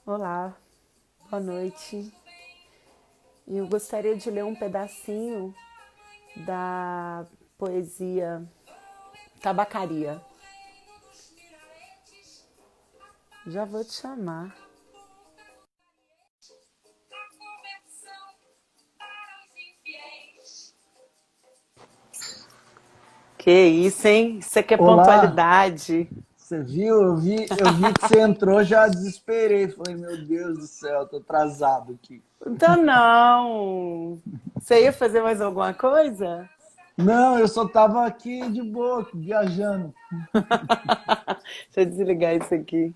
Olá, boa noite. Eu gostaria de ler um pedacinho da poesia Tabacaria. Já vou te chamar. Que isso, hein? Isso aqui é Olá, pontualidade. você viu? Eu vi que você entrou, já desesperei. Falei, meu Deus do céu, tô atrasado aqui. Então não. Você ia fazer mais alguma coisa? Não, eu só tava aqui de boa, viajando. Deixa eu desligar isso aqui.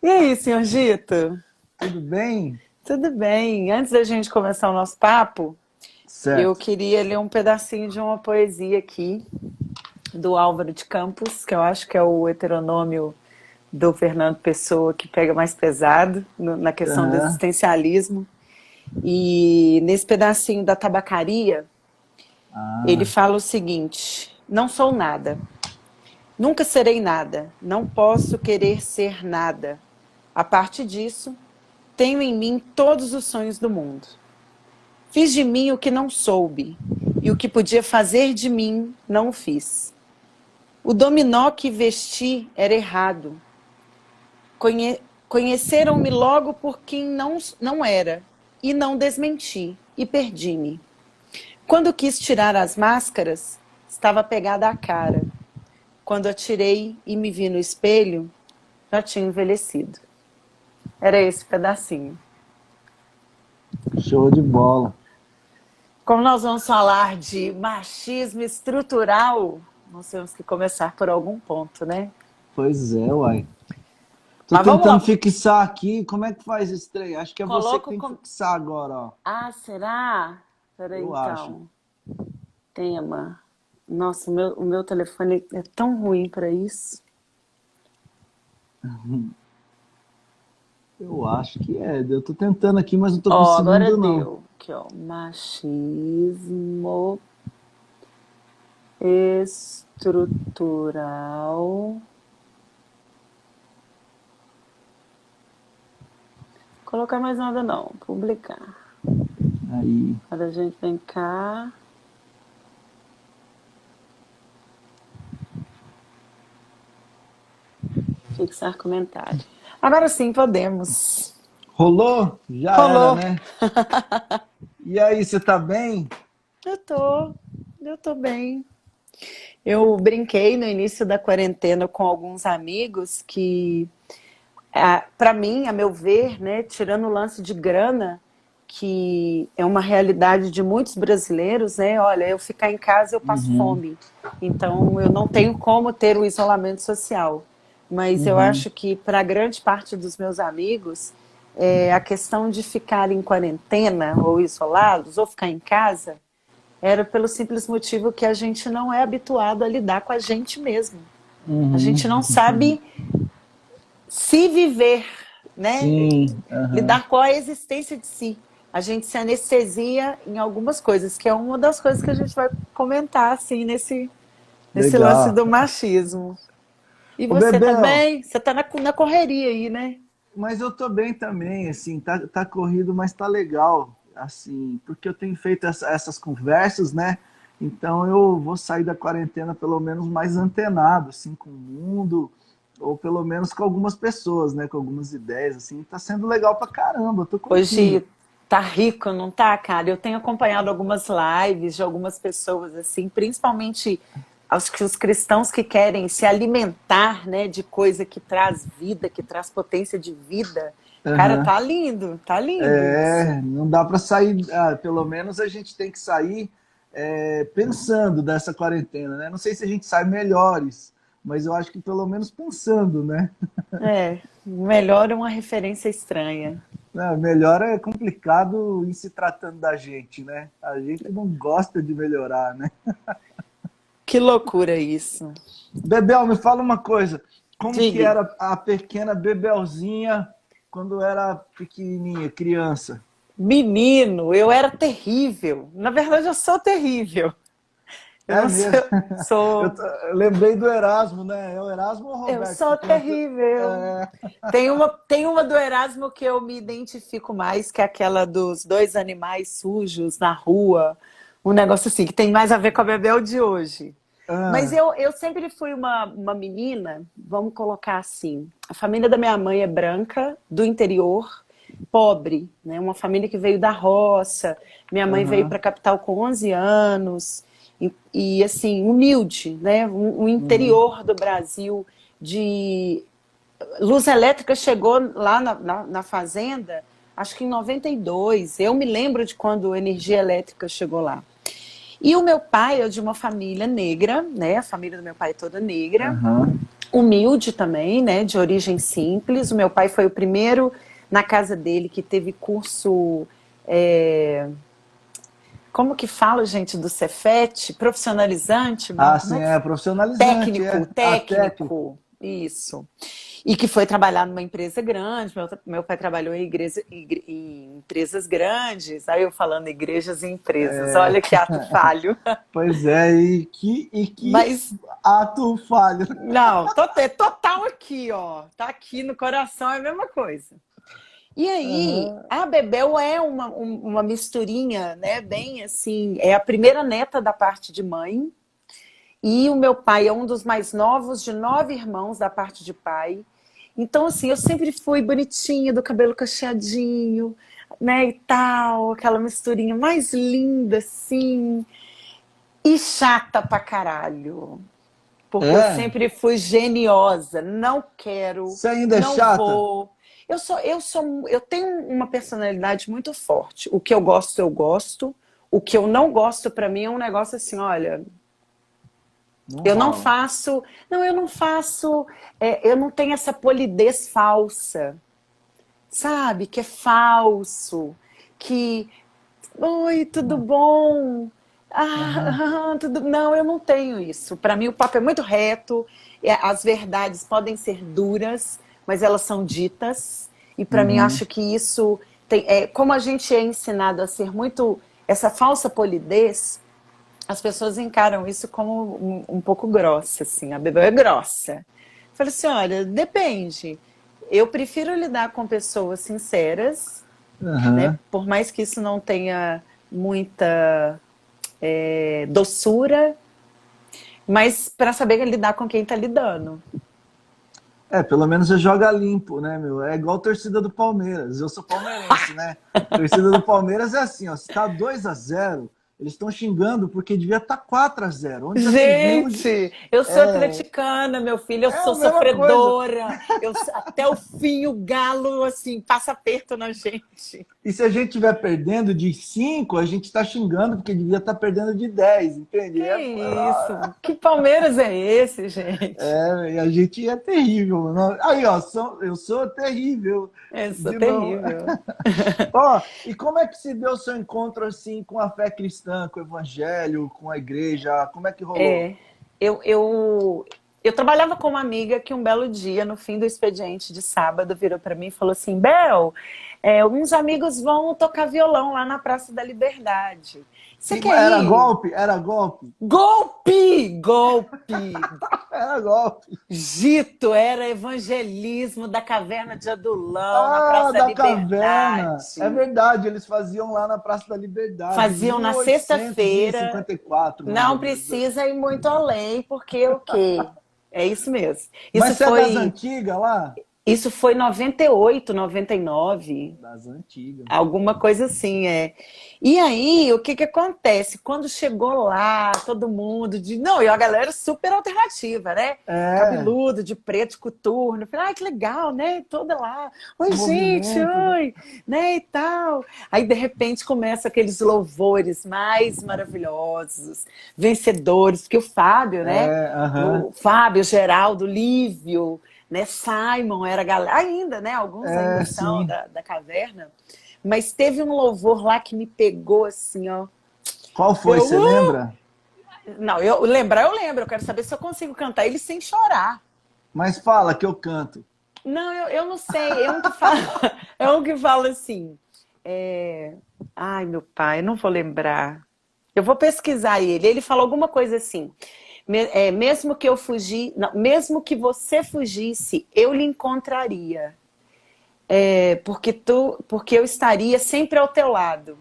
E aí, senhor Gito? Tudo bem? Tudo bem? Antes da gente começar o nosso papo, eu Certo. queria ler um pedacinho de uma poesia aqui do Álvaro de Campos, que eu acho que é o heteronômio do Fernando Pessoa que pega mais pesado na questão do Aham. existencialismo. E nesse pedacinho da tabacaria, ele Ah, fala o seguinte: não sou nada, nunca serei nada, não posso querer ser nada. A parte disso, tenho em mim todos os sonhos do mundo. Fiz de mim o que não soube, e o que podia fazer de mim, não o fiz. O dominó que vesti era errado. Conheceram-me logo por quem não era, e não desmenti, e perdi-me. Quando quis tirar as máscaras, estava pegada à cara. Quando atirei e me vi no espelho, já tinha envelhecido. Era esse pedacinho. show de bola. Como nós vamos falar de machismo estrutural, nós temos que começar por algum ponto, né? Pois é, uai. Tô Mas vamos tentando lá. fixar aqui. Como é que faz esse trem? Acho que é você que Coloca o. tem que fixar agora, ó. Ah, será? Peraí, Eu acho. então. Tema. Nossa, o meu telefone é tão ruim para isso. Eu acho que é. Eu tô tentando aqui, mas não tô Ó, agora conseguindo, não. deu. Aqui, ó. Machismo estrutural. Colocar mais nada não. Publicar. Aí. Agora a gente vem cá. Fixar comentário. Agora sim podemos. Rolou? Já era, Rolou. né? E aí, você tá bem? Eu tô. Eu tô bem. Eu brinquei no início da quarentena com alguns amigos que, para mim, a meu ver, né, tirando o lance de grana, que é uma realidade de muitos brasileiros, né? Olha, eu ficar em casa eu passo Uhum, fome, então eu não tenho como ter o isolamento social. Mas eu uhum. acho que para grande parte dos meus amigos, a questão de ficar em quarentena ou isolados ou ficar em casa era pelo simples motivo que a gente não é habituado a lidar com a gente mesmo. A gente não Uhum. sabe se viver, né? Sim, aham. Lidar com a existência de si. A gente se anestesia em algumas coisas, que é uma das coisas que a gente vai comentar assim nesse lance Legal. do machismo. E Ô, você tá Bebel, bem? Você tá na correria aí, né? mas eu tô bem também, assim, tá corrido, mas tá legal, assim, porque eu tenho feito essas conversas, né? Então eu vou sair da quarentena pelo menos mais antenado, assim, com o mundo, ou pelo menos com algumas pessoas, né? Com algumas ideias, assim, tá sendo legal pra caramba, eu tô curtindo. Hoje tá rico, não tá, cara? Eu tenho acompanhado algumas lives de algumas pessoas, assim, principalmente os cristãos que querem se alimentar, né, de coisa que traz vida, que traz potência de vida. Cara, Aham. tá lindo isso. É, não dá para sair, pelo menos a gente tem que sair pensando dessa quarentena, né? Não sei se a gente sai melhores, mas eu acho que pelo menos pensando, né? É, melhor é uma referência estranha. Melhor é complicado em se tratando da gente, né? A gente não gosta de melhorar, né? Que loucura isso. Bebel, me fala uma coisa, como que Diga, era a pequena Bebelzinha quando era pequenininha, criança? menino, eu era terrível. Na verdade, eu sou terrível. Eu É não mesmo. sou. Eu lembrei do Erasmo, né? É o Erasmo ou o Eu Roberto sou que canta? terrível. É, Tem uma do Erasmo que eu me identifico mais, que é aquela dos dois animais sujos na rua. Um negócio assim, que tem mais a ver com a Bebel de hoje. Mas ah, eu sempre fui uma menina, vamos colocar assim. A família da minha mãe é branca, do interior, pobre, né? Uma família que veio da roça. Minha mãe veio para aham, a capital com 11 anos. Assim, humilde, né? Um uhum. interior do Brasil de luz elétrica chegou lá na fazenda, acho que em 92. Eu me lembro de quando a energia elétrica chegou lá. E o meu pai é de uma família negra, né? A família do meu pai é toda negra, Aham. humilde também, né? De origem simples. O meu pai foi o primeiro na casa dele que teve curso. é, Como que fala, gente, do Cefet? Profissionalizante? Não, Ah, como sim, é que é fala? profissionalizante, Técnico, é. A técnico. técnico, isso. E que foi trabalhar numa empresa grande. Meu pai trabalhou em empresas grandes. Aí eu falando igrejas e empresas. É, Olha que ato falho. pois é, e que Mas ato falho. não, é total aqui, ó. Tá aqui no coração, é a mesma coisa. E aí, Aham. a Bebel é uma misturinha, né? Bem assim, é a primeira neta da parte de mãe. E o meu pai é um dos mais novos de 9 irmãos da parte de pai. Então, assim, eu sempre fui bonitinha, do cabelo cacheadinho, né, e tal, aquela misturinha mais linda, assim, e chata pra caralho. Porque eu É? sempre fui geniosa, não quero, Você ainda é não chata? vou. Eu tenho uma personalidade muito forte. O que eu gosto, eu gosto. O que eu não gosto, pra mim, é um negócio assim, olha, Não eu não rola. faço, não, eu não faço, eu não tenho essa polidez falsa, sabe? Que é falso, que, oi, tudo bom? Aham. Tudo. Não, eu não tenho isso. Para mim, o papo é muito reto, as verdades podem ser duras, mas elas são ditas, e para mim, Uhum. acho que isso como a gente é ensinado a ser muito essa falsa polidez, as pessoas encaram isso como um pouco grossa, assim. A Bebel é grossa. Eu falei assim, olha, depende. Eu prefiro lidar com pessoas sinceras, né? Aham. Por mais que isso não tenha muita doçura, mas para saber lidar com quem está lidando. É, pelo menos você joga limpo, né, meu? É igual a torcida do Palmeiras. Eu sou palmeirense, né? Torcida do Palmeiras é assim, ó, se tá 2-0, eles estão xingando porque devia estar 4-0. Onde já teve 1 de... Gente, eu sou É, atleticana, meu filho, eu é a sou mesma coisa. sofredora. Até o fim o galo assim passa aperto na gente. E se a gente estiver perdendo de 5, a gente está xingando porque devia estar perdendo de 10, entende? Que isso? Que Palmeiras é esse, gente? E a gente é terrível. Aí, ó, eu sou terrível. Eu sou De novo. terrível. Ó, e como é que se deu o seu encontro assim com a fé cristã, com o evangelho, com a igreja? Como é que rolou? É, eu trabalhava com uma amiga que um belo dia, no fim do expediente de sábado, virou para mim e falou assim: Bel, uns amigos vão tocar violão lá na Praça da Liberdade. Você quer Era ir? golpe? Era golpe? Golpe! Golpe! Era golpe. Gito era evangelismo da Caverna de Adulão, na Ah, Praça da da caverna. É Liberdade. verdade, eles faziam lá na Praça da Liberdade, em Faziam na sexta-feira. 1854, mais ou Não menos. precisa ir muito além, porque o quê? É isso mesmo. Isso Mas você é das foi, antigas lá? isso foi 98, 99. Das antigas. Alguma coisa assim, é. E aí, o que que acontece? Quando chegou lá, todo mundo de. Não, e a galera super alternativa, né? É, Cabeludo, de preto, de coturno. Eu falei, ai, que legal, né? Toda lá. Oi, gente, movimento, né? oi, né? E tal. Aí, de repente, começa aqueles louvores mais maravilhosos, vencedores, porque o Fábio, né? Aham. O Fábio, Geraldo, Lívio, né? Simon era a galera, ainda, né? Alguns ainda são Sim. da caverna. Mas teve um louvor lá que me pegou assim, ó. Qual foi, Eu, você lembra? Não, eu lembro. Eu quero saber se eu consigo cantar ele sem chorar. Mas fala que eu canto. Não, eu não sei. É um que fala, é um que fala assim. Ai, meu pai, eu não vou lembrar. Eu vou pesquisar ele. Ele falou alguma coisa assim. Mesmo que eu fugi, não, mesmo que você fugisse, eu lhe encontraria. Porque eu estaria sempre ao teu lado.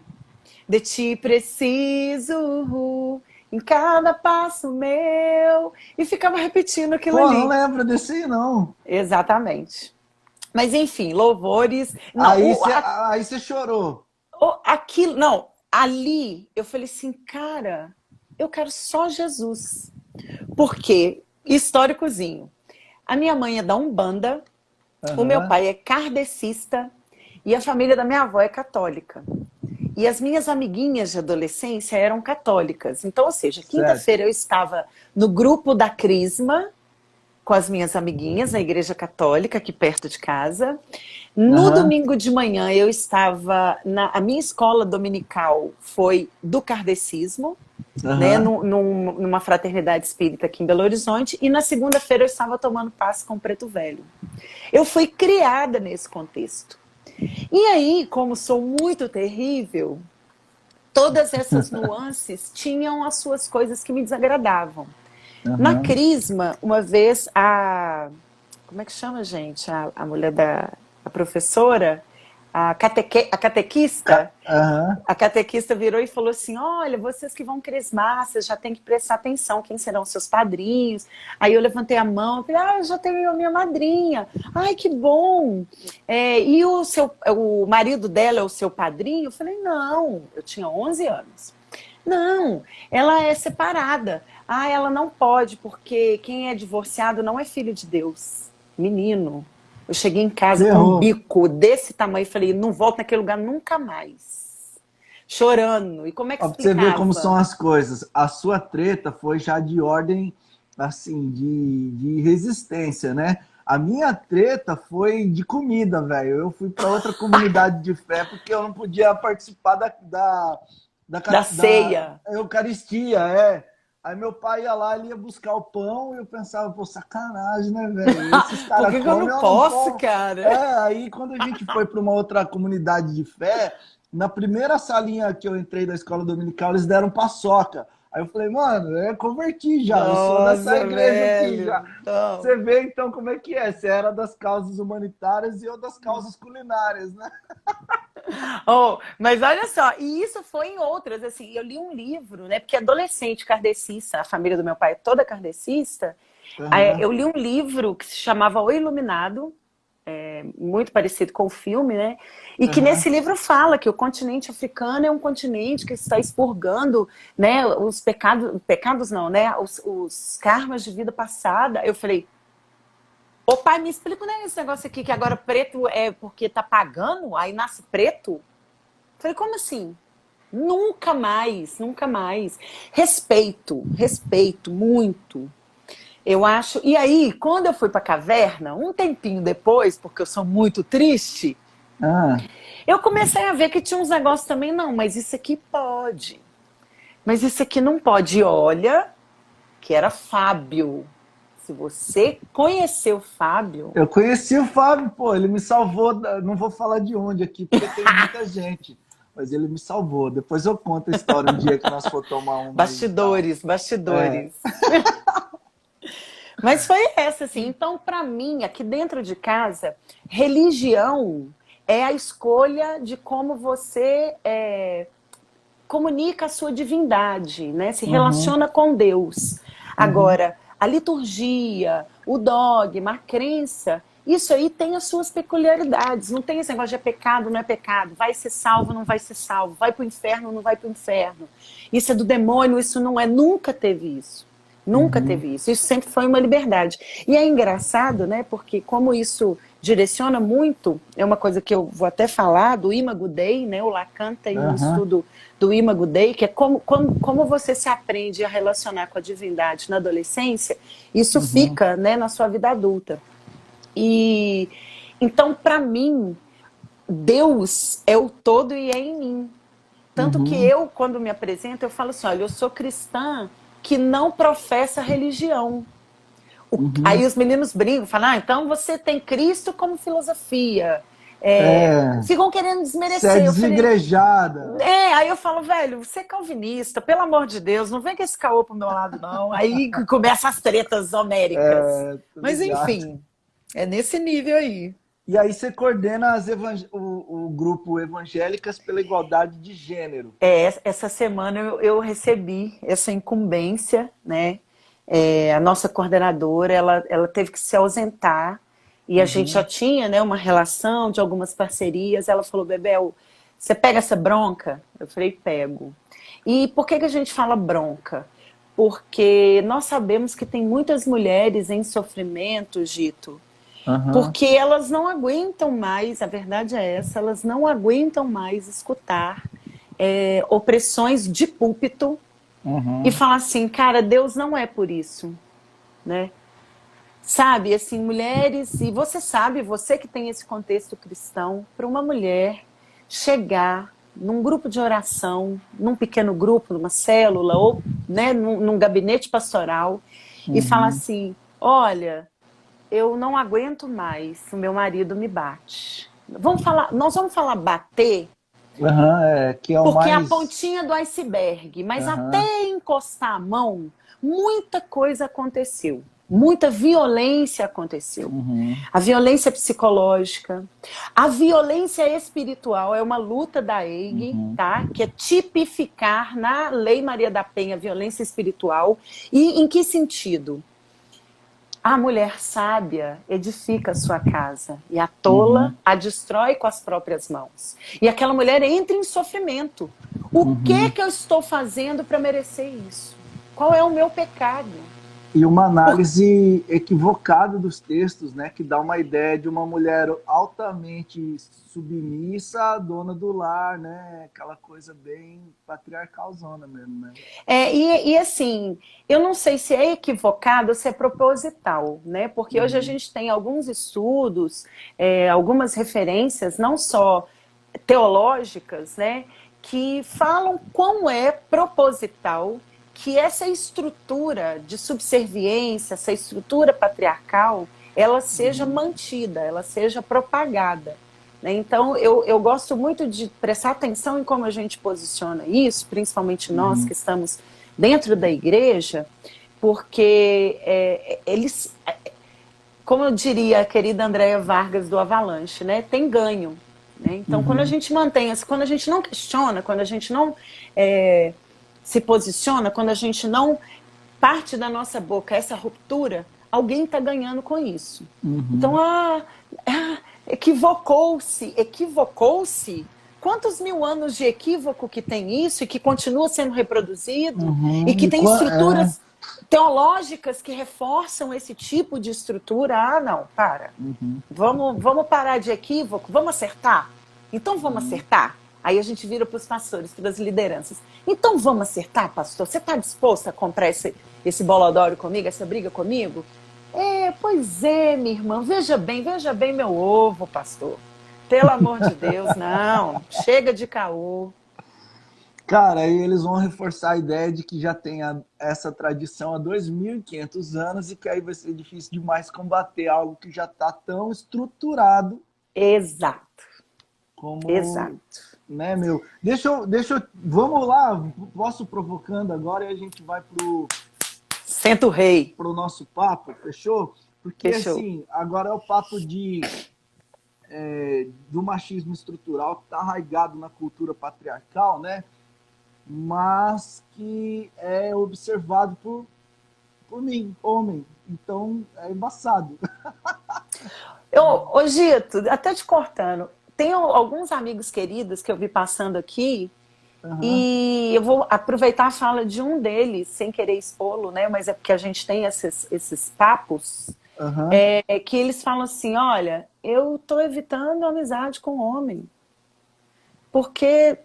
De ti preciso em cada passo meu. E ficava repetindo aquilo Pô, ali. não lembro desse aí, não. Exatamente. Mas enfim, louvores. Não, Aí você chorou. aquilo, não, ali eu falei assim, cara, eu quero só Jesus. Porque, históricozinho, a minha mãe é da Umbanda, o meu Aham. pai é kardecista e a família da minha avó é católica. E as minhas amiguinhas de adolescência eram católicas. Então, ou seja, Certo. quinta-feira eu estava no grupo da Crisma com as minhas amiguinhas na igreja católica, aqui perto de casa. No Aham. domingo de manhã eu estava a minha escola dominical foi do kardecismo, né, Aham. numa fraternidade espírita aqui em Belo Horizonte, e na segunda-feira eu estava tomando passe com o Preto Velho. Eu fui criada nesse contexto. E aí, como sou muito terrível, todas essas nuances tinham as suas coisas que me desagradavam. Na Aham. Crisma, uma vez, como é que chama, gente? A mulher a professora, a catequista, Aham. a catequista virou e falou assim, olha, vocês que vão crismar, vocês já têm que prestar atenção, quem serão seus padrinhos? Aí eu levantei a mão, falei, eu já tenho a minha madrinha. Ai, que bom! E o marido dela é o seu padrinho? Eu falei, não, eu tinha 11 anos. Não, ela é separada. Ela não pode, porque quem é divorciado não é filho de Deus. Menino, eu cheguei em casa com um Ferrou. bico desse tamanho e falei, não volto naquele lugar nunca mais. Chorando. E como é que Ó, pra você ver como explicava? são as coisas. A sua treta foi já de ordem, assim, de resistência, né? A minha treta foi de comida, velho. Eu fui para outra comunidade de fé porque eu não podia participar Da da ceia. Eucaristia, é. Aí meu pai ia lá, ele ia buscar o pão e eu pensava, pô, sacanagem, né, velho? Esses Por caras que eu comem, não eu não posso, como. cara? Aí quando a gente foi para uma outra comunidade de fé, na primeira salinha que eu entrei da escola dominical, eles deram paçoca. Aí eu falei, mano, eu converti já, eu sou dessa Nossa, igreja aqui velho. já. Não. Você vê então como é que é, você era das causas humanitárias e eu das causas culinárias, né? Mas olha só, e isso foi em outras, assim, eu li um livro, né, porque adolescente kardecista, a família do meu pai é toda kardecista, Aham, eu li um livro que se chamava O Iluminado, muito parecido com o filme, né, e que aham. nesse livro fala que o continente africano é um continente que está expurgando, né, os pecados não, né, os karmas de vida passada. Eu falei, ô pai, me explica, né, esse negócio aqui, que agora preto é porque tá pagando, aí nasce preto? Falei, como assim? Nunca mais, nunca mais. Respeito muito. Eu acho. E aí, quando eu fui para a caverna, um tempinho depois, porque eu sou muito triste, Ah, eu comecei a ver que tinha uns negócios também, não, mas isso aqui pode. Mas isso aqui não pode. E olha, que era Fábio. Se você conheceu o Fábio, eu conheci o Fábio, pô, ele me salvou, não vou falar de onde aqui, porque tem muita gente, mas ele me salvou. Depois eu conto a história um dia que nós for tomar uma aí e tal. bastidores, É, bastidores. Mas foi essa, assim. Então, para mim, aqui dentro de casa, religião é a escolha de como você comunica a sua divindade, né? Se uhum, relaciona com Deus. uhum, Agora, a liturgia, o dogma, a crença, isso aí tem as suas peculiaridades. Não tem esse negócio de é pecado, não é pecado. Vai ser salvo, não vai ser salvo. Vai para o inferno, não vai para o inferno. Isso é do demônio, isso não é. Nunca teve isso. Nunca uhum, teve isso. Isso sempre foi uma liberdade. E é engraçado, né? Porque como isso direciona muito, é uma coisa que eu vou até falar do Imago Dei, né? O Lacan tem um uhum, estudo do Imago Dei, que é como você se aprende a relacionar com a divindade na adolescência, isso uhum, fica, né, na sua vida adulta. E então, para mim, Deus é o todo e é em mim. Tanto que uhum, eu, quando me apresento, eu falo assim, olha, eu sou cristã que não professa religião. Aí uhum. os meninos brincam, falam, então você tem Cristo como filosofia. É, ficam querendo você é desmerecer. Eu falei, desigrejada. aí eu falo, velho, você é calvinista, pelo amor de Deus, não vem com esse caô pro meu lado, não. Aí começam as tretas homéricas. Tô Mas ligado. enfim, é nesse nível aí. E aí você coordena o grupo Evangélicas pela Igualdade de Gênero. Essa semana eu recebi essa incumbência, né? A nossa coordenadora, ela teve que se ausentar e a gente já Uhum, tinha, né, uma relação de algumas parcerias. Ela falou, Bebel, você pega essa bronca? Eu falei, pego. E por que a gente fala bronca? Porque nós sabemos que tem muitas mulheres em sofrimento, Gito, uhum, porque elas não aguentam mais, a verdade é essa, elas não aguentam mais escutar opressões de púlpito e uhum, falar assim, cara, Deus não é por isso, né? Sabe, assim, mulheres, e você sabe, você que tem esse contexto cristão, para uma mulher chegar num grupo de oração, num pequeno grupo, numa célula, ou né, num gabinete pastoral, e falar uhum. assim, olha, eu não aguento mais, o meu marido me bate. Nós vamos falar bater, Uhum, que é o porque é a mais. pontinha do iceberg, mas Uhum, até encostar a mão, muita coisa aconteceu. Muita violência aconteceu. uhum, A violência psicológica, a violência espiritual é uma luta da EIG, uhum, tá? Que é tipificar na Lei Maria da Penha a violência espiritual. E em que sentido? A mulher sábia edifica a sua casa e a tola uhum, a destrói com as próprias mãos. E aquela mulher entra em sofrimento. O que uhum. que eu estou fazendo para merecer isso? Qual é o meu pecado? E uma Por... análise equivocada dos textos, né, que dá uma ideia de uma mulher altamente submissa, dona do lar, né, aquela coisa bem patriarcalzona mesmo, né? Assim, eu não sei se é equivocado ou se é proposital, né? Porque hoje a Uhum, gente tem alguns estudos, algumas referências, não só teológicas, né? Que falam como é proposital que essa estrutura de subserviência, essa estrutura patriarcal, ela seja uhum, mantida, ela seja propagada. Né? Então, eu gosto muito de prestar atenção em como a gente posiciona isso, principalmente nós que uhum, estamos dentro da igreja, porque eles, como eu diria a querida Andréa Vargas do Avalanche, né, tem ganho. Né? Então, quando a uhum, gente mantém, quando a gente não questiona, quando a gente não se posiciona, quando a gente não parte da nossa boca essa ruptura, alguém está ganhando com isso. Então, uhum, equivocou-se, equivocou-se. Quantos mil anos de equívoco que tem isso e que continua sendo reproduzido e uhum. que tem estruturas teológicas que reforçam esse tipo de estrutura? Ah, não, para. Uhum, Vamos parar de equívoco, vamos acertar? Então vamos uhum. acertar? Aí a gente vira para os pastores, para as lideranças. Então vamos acertar, pastor? Você está disposto a comprar esse bolodório comigo, essa briga comigo? Pois é, minha irmã. Veja bem meu ovo, pastor. Pelo amor de Deus, não. Chega de caô. Cara, aí eles vão reforçar a ideia de que já tem essa tradição há 2.500 anos e que aí vai ser difícil demais combater algo que já está tão estruturado Exato, como, exato. né, meu? Vamos lá, posso provocando agora e a gente vai Senta o rei. pro nosso papo, fechou? Porque Fechou. assim, agora é o papo do machismo estrutural que está arraigado na cultura patriarcal, né? Mas que é observado por mim, homem. Então é embaçado. Ô, Gito, até te cortando. Tem alguns amigos queridos que eu vi passando aqui Uhum, e eu vou aproveitar a fala de um deles, sem querer expô-lo, né? Mas é porque a gente tem esses papos, uhum, que eles falam assim, olha, eu tô evitando amizade com homem, porque,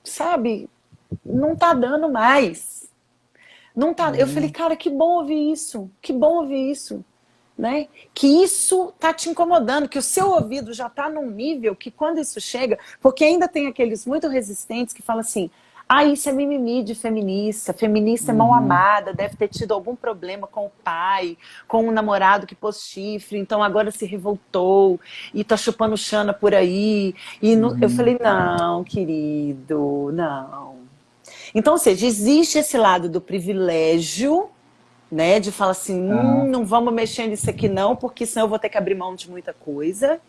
sabe, não tá dando mais. Não tá. Eu falei, uhum, cara, que bom ouvir isso, que bom ouvir isso. Né? Que isso está te incomodando, que o seu ouvido já está num nível que quando isso chega, porque ainda tem aqueles muito resistentes que falam assim, Ah, isso é mimimi de feminista. Feminista é mal amada, deve ter tido algum problema com o pai, com um namorado que pôs chifre, então agora se revoltou e tá chupando chana por aí. Eu falei, não, querido, não. Então, ou seja, existe esse lado do privilégio, né, de falar assim, Aham. não vamos mexer nisso aqui não, porque senão eu vou ter que abrir mão de muita coisa.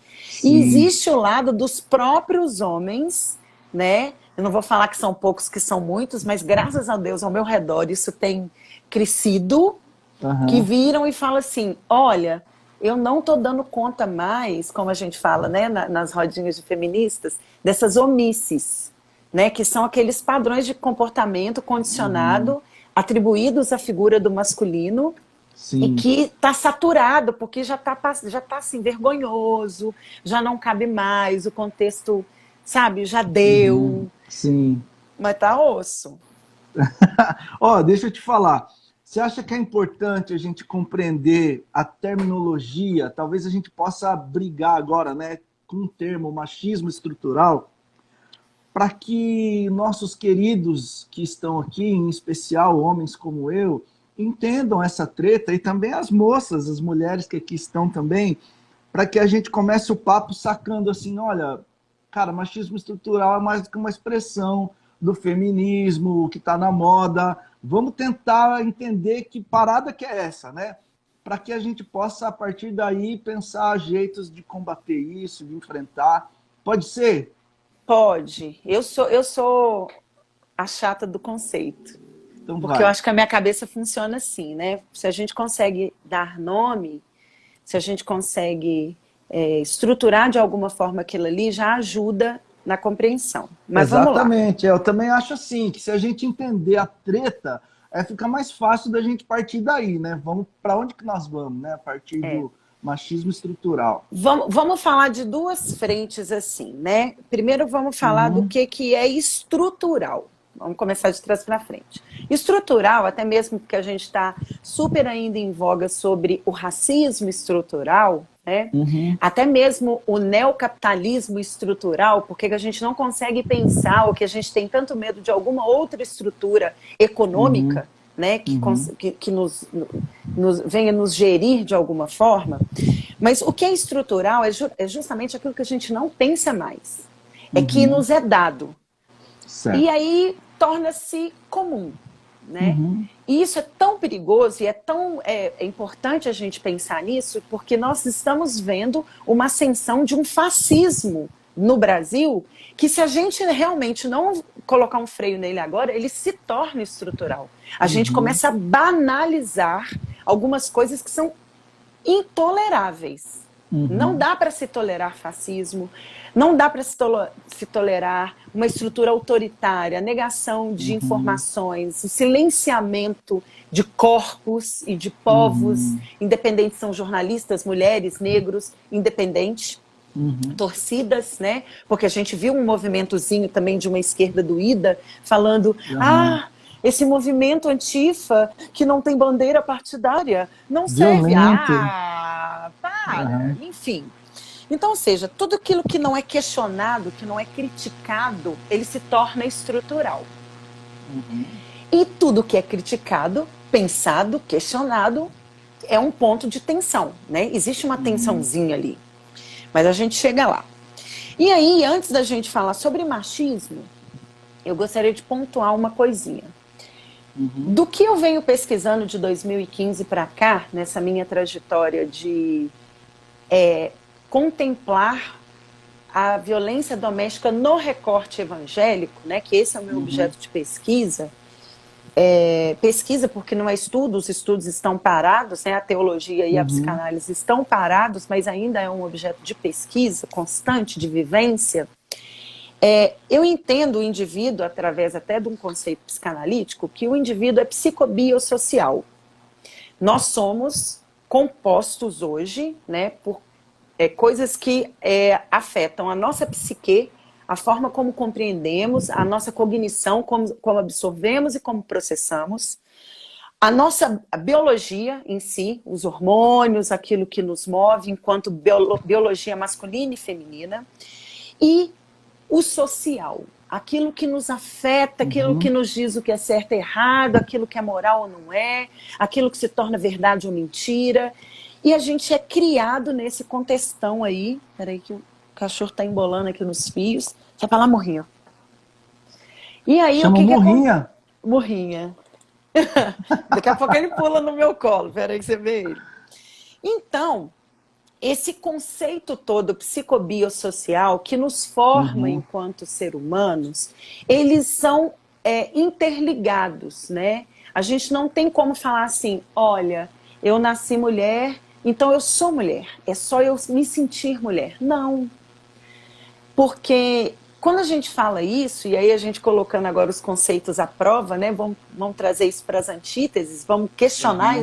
E Sim. existe o lado dos próprios homens, né? Eu não vou falar que são poucos, que são muitos, mas graças a Deus ao meu redor isso tem crescido, que Aham. viram e falam assim, olha, eu não estou dando conta mais, como a gente fala, né, nas rodinhas de feministas, dessas omisses, né, que são aqueles padrões de comportamento condicionado atribuídos à figura do masculino e Sim. que está saturado, porque já tá assim, vergonhoso, já não cabe mais, o contexto, sabe, já deu, Sim. mas tá osso. Ó, deixa eu te falar. Você acha que é importante a gente compreender a terminologia? Talvez a gente possa brigar agora, né, com o termo machismo estrutural, para que nossos queridos que estão aqui, em especial homens como eu, entendam essa treta e também as moças, as mulheres que aqui estão também, para que a gente comece o papo sacando assim, olha, cara, machismo estrutural é mais do que uma expressão do feminismo que está na moda. Vamos tentar entender que parada que é essa, né? Para que a gente possa, a partir daí, pensar jeitos de combater isso, de enfrentar. Pode ser? Pode. Eu sou a chata do conceito. Então Porque eu vai. acho que a minha cabeça funciona assim, né? Se a gente consegue dar nome, se a gente consegue estruturar de alguma forma aquilo ali, já ajuda na compreensão. Mas vamos lá. Exatamente, eu também acho assim, que se a gente entender a treta, fica mais fácil da gente partir daí, né? Vamos para onde que nós vamos, né? A partir do machismo estrutural. Vamos falar de duas frentes assim, né? Primeiro vamos falar do Uhum, que é estrutural. Vamos começar de trás para frente. Estrutural, até mesmo porque a gente está super ainda em voga sobre o racismo estrutural, né? uhum, Até mesmo o neocapitalismo estrutural, porque a gente não consegue pensar, ou que a gente tem tanto medo de alguma outra estrutura uhum, econômica, né, uhum, que venha nos gerir de alguma forma. Mas o que é estrutural é justamente aquilo que a gente não pensa mais. É que uhum. nos é dado. E Certo. aí torna-se comum, né? Uhum, E isso é tão perigoso e é tão importante a gente pensar nisso, porque nós estamos vendo uma ascensão de um fascismo no Brasil, que se a gente realmente não colocar um freio nele agora, ele se torna estrutural. A gente uhum, começa a banalizar algumas coisas que são intoleráveis. Não uhum, dá para se tolerar fascismo, não dá para se tolerar uma estrutura autoritária, a negação de uhum, informações, o silenciamento de corpos e de povos, uhum, independentes são jornalistas, mulheres, negros, independente, uhum, torcidas, né? Porque a gente viu um movimentozinho também de uma esquerda doída falando, uhum. esse movimento antifa que não tem bandeira partidária não serve. Violento. Para, Uhum, enfim. Então, ou seja, tudo aquilo que não é questionado, que não é criticado, ele se torna estrutural. uhum, E tudo que é criticado, pensado, questionado, é um ponto de tensão, né? Existe uma uhum, tensãozinha ali, mas a gente chega lá. E aí, antes da gente falar sobre machismo, eu gostaria de pontuar uma coisinha. uhum, Do que eu venho pesquisando de 2015 para cá, nessa minha trajetória de contemplar a violência doméstica no recorte evangélico, né, que esse é o meu uhum, objeto de pesquisa, pesquisa porque não é estudo, os estudos estão parados, né, a teologia e a uhum, psicanálise estão parados, mas ainda é um objeto de pesquisa constante, de vivência. Eu entendo o indivíduo, através até de um conceito psicanalítico, que o indivíduo é psicobiosocial. Nós somos compostos hoje, né, por coisas que afetam a nossa psique, a forma como compreendemos, a nossa cognição, como absorvemos e como processamos, a nossa biologia em si, os hormônios, aquilo que nos move enquanto biologia masculina e feminina, e o social. aquilo que nos afeta, aquilo que nos diz o que é certo e errado, aquilo que é moral ou não é, aquilo que se torna verdade ou mentira. E a gente é criado nesse contextão aí. Peraí que o cachorro tá embolando aqui nos fios. Sai pra lá, morrinho. E aí, o Chama que acontece? Morrinha. Morrinha. Daqui a pouco ele pula no meu colo. Peraí que você vê ele. Então, esse conceito todo psicobiosocial que nos forma enquanto seres humanos, eles são interligados, né? A gente não tem como falar assim, olha, eu nasci mulher, então eu sou mulher. É só eu me sentir mulher. Não. Porque quando a gente fala isso, e aí a gente colocando agora os conceitos à prova, né? Vamos trazer isso para as antíteses, vamos questionar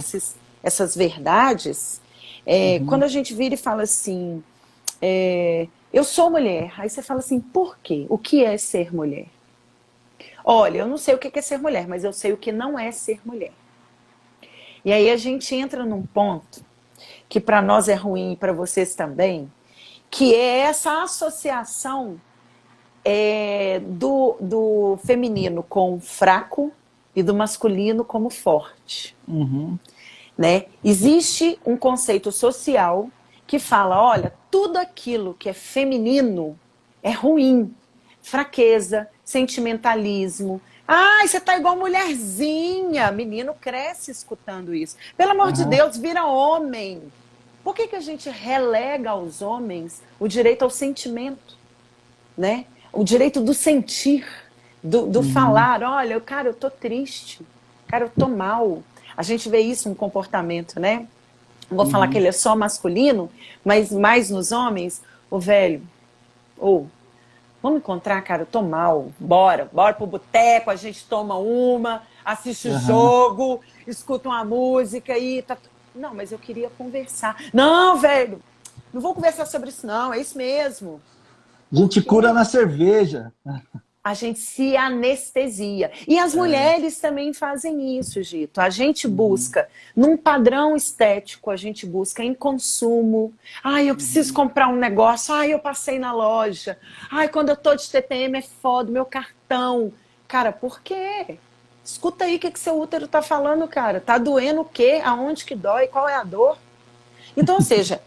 essas verdades. Quando a gente vira e fala assim, eu sou mulher, aí você fala assim, por quê? O que é ser mulher? Olha, eu não sei o que é ser mulher, mas eu sei o que não é ser mulher. E aí a gente entra num ponto que para nós é ruim e para vocês também, que é essa associação do feminino com fraco e do masculino como forte. Né? Existe um conceito social que fala, olha, tudo aquilo que é feminino é ruim. Fraqueza, sentimentalismo. Ai, você tá igual mulherzinha. Menino cresce escutando isso. Pelo amor de Deus, vira homem. Por que a gente relega aos homens o direito ao sentimento? Né? O direito do sentir, do falar. Olha, cara, eu tô triste. Cara, eu tô mal. A gente vê isso no comportamento, né? Não vou falar que ele é só masculino, mas mais nos homens. O velho, vamos encontrar, cara, eu tô mal. Bora pro boteco, a gente toma uma, assiste o jogo, escuta uma música e tá... Não, mas eu queria conversar. Não, velho, não vou conversar sobre isso não, é isso mesmo. A gente cura na cerveja. A gente se anestesia. E as mulheres também fazem isso, Gito. A gente busca, num padrão estético, a gente busca em consumo. Ai, eu preciso comprar um negócio. Ai, eu passei na loja. Ai, quando eu tô de TPM é foda, meu cartão. Cara, por quê? Escuta aí o que seu útero tá falando, cara. Tá doendo o quê? Aonde que dói? Qual é a dor? Então, ou seja,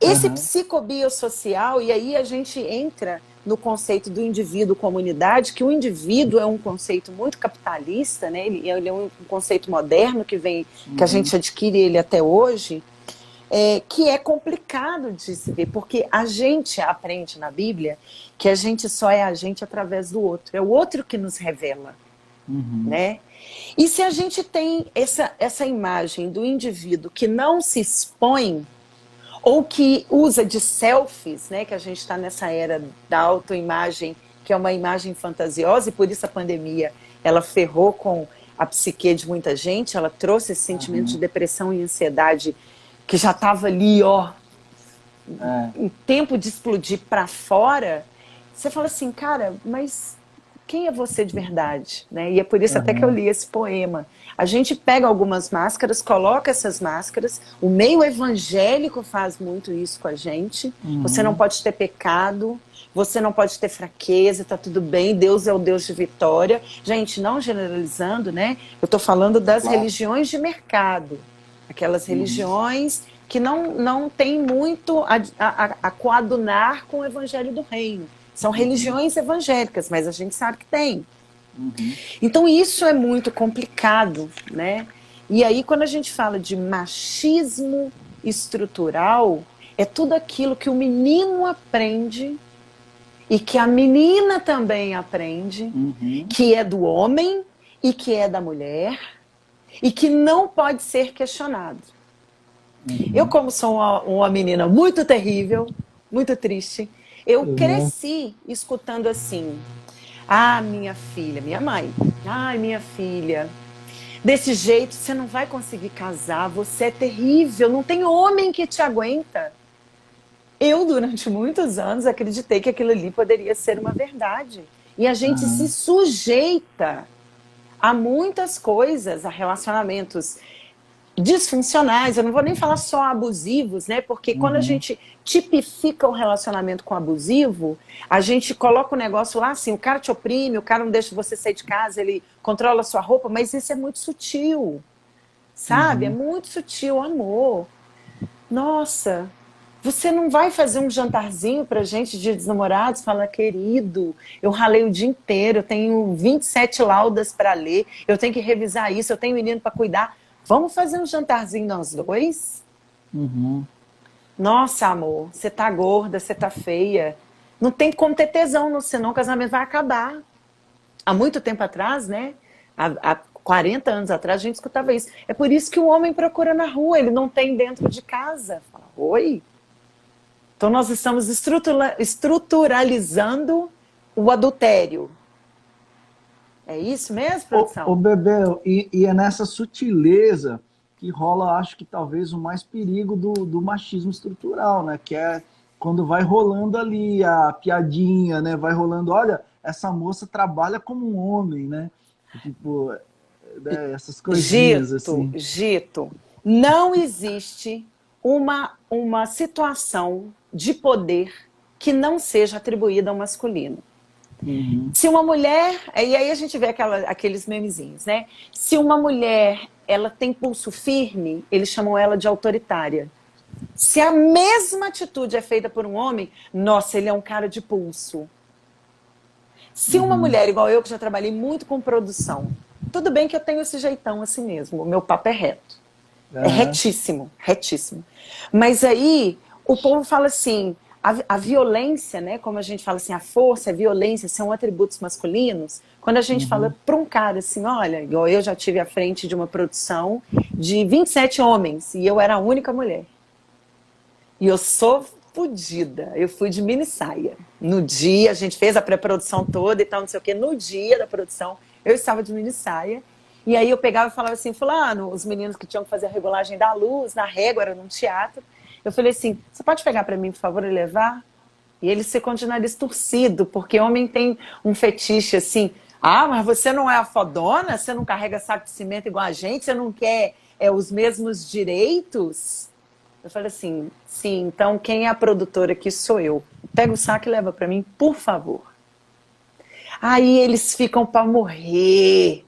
esse psicobiosocial, e aí a gente entra no conceito do indivíduo-comunidade, que o indivíduo é um conceito muito capitalista, né? Ele é um conceito moderno que a gente adquire ele até hoje, que é complicado de se ver, porque a gente aprende na Bíblia que a gente só é a gente através do outro, é o outro que nos revela, né? E se a gente tem essa imagem do indivíduo que não se expõe, ou que usa de selfies, né, que a gente está nessa era da autoimagem, que é uma imagem fantasiosa, e por isso a pandemia ela ferrou com a psique de muita gente, ela trouxe esse sentimento de depressão e ansiedade que já estava ali, em tempo de explodir para fora. Você fala assim, cara, mas quem é você de verdade? Né? E é por isso até que eu li esse poema. A gente pega algumas máscaras, coloca essas máscaras, o meio evangélico faz muito isso com a gente. Você não pode ter pecado, você não pode ter fraqueza, tá tudo bem, Deus é o Deus de vitória. Gente, não generalizando, né? Eu tô falando das religiões de mercado, aquelas religiões que não tem muito a coadunar com o evangelho do reino. São religiões evangélicas, mas a gente sabe que tem. Então isso é muito complicado, né? E aí quando a gente fala de machismo estrutural, é tudo aquilo que o menino aprende e que a menina também aprende, que é do homem e que é da mulher e que não pode ser questionado. Eu, como sou uma menina muito terrível, muito triste, eu cresci escutando assim: ah, minha filha, minha mãe, ai, minha filha, desse jeito você não vai conseguir casar, você é terrível, não tem homem que te aguenta. Eu, durante muitos anos, acreditei que aquilo ali poderia ser uma verdade. E a gente se sujeita a muitas coisas, a relacionamentos disfuncionais, eu não vou nem falar só abusivos, né? Porque quando a gente tipifica o relacionamento com abusivo, a gente coloca o negócio lá assim, o cara te oprime, o cara não deixa você sair de casa, ele controla a sua roupa, mas isso é muito sutil, sabe? É muito sutil, amor. Nossa, você não vai fazer um jantarzinho pra gente de Dia dos Namorados? Fala, querido, eu ralei o dia inteiro, eu tenho 27 laudas para ler, eu tenho que revisar isso, eu tenho menino para cuidar. Vamos fazer um jantarzinho nós dois? Nossa, amor, você tá gorda, você tá feia. Não tem como ter tesão, senão o casamento vai acabar. Há muito tempo atrás, né? Há 40 anos atrás, a gente escutava isso. É por isso que o homem procura na rua, ele não tem dentro de casa. Fala, oi? Então nós estamos estruturalizando o adultério. É isso mesmo, produção? Ô, Bebel, e é nessa sutileza que rola, acho que talvez o mais perigo do machismo estrutural, né? Que é quando vai rolando ali a piadinha, né? Vai rolando, olha, essa moça trabalha como um homem, né? Tipo, né? Essas coisinhas assim. Gito, não existe uma situação de poder que não seja atribuída ao masculino. Se uma mulher, e aí a gente vê aqueles memezinhos, né? Se uma mulher, ela tem pulso firme, eles chamam ela de autoritária. Se a mesma atitude é feita por um homem, nossa, ele é um cara de pulso. Se uma mulher, igual eu, que já trabalhei muito com produção, tudo bem que eu tenho esse jeitão assim mesmo, o meu papo é reto. É retíssimo, retíssimo. Mas aí, o povo fala assim, a violência, né, como a gente fala assim, a força, a violência são atributos masculinos. Quando a gente fala para um cara assim, olha, igual eu já tive à frente de uma produção de 27 homens e eu era a única mulher. E eu sou fodida, eu fui de mini saia. No dia, a gente fez a pré-produção toda e tal, não sei o quê, no dia da produção, eu estava de mini saia. E aí eu pegava e falava assim, fulano, os meninos que tinham que fazer a regulagem da luz, na régua, era num teatro. Eu falei assim, você pode pegar para mim, por favor, e levar? E ele ficou de nariz torcido, porque homem tem um fetiche assim, ah, mas você não é a fodona? Você não carrega saco de cimento igual a gente? Você não quer os mesmos direitos? Eu falei assim, sim, então quem é a produtora aqui sou eu. Pega o saco e leva para mim, por favor. Aí eles ficam para morrer,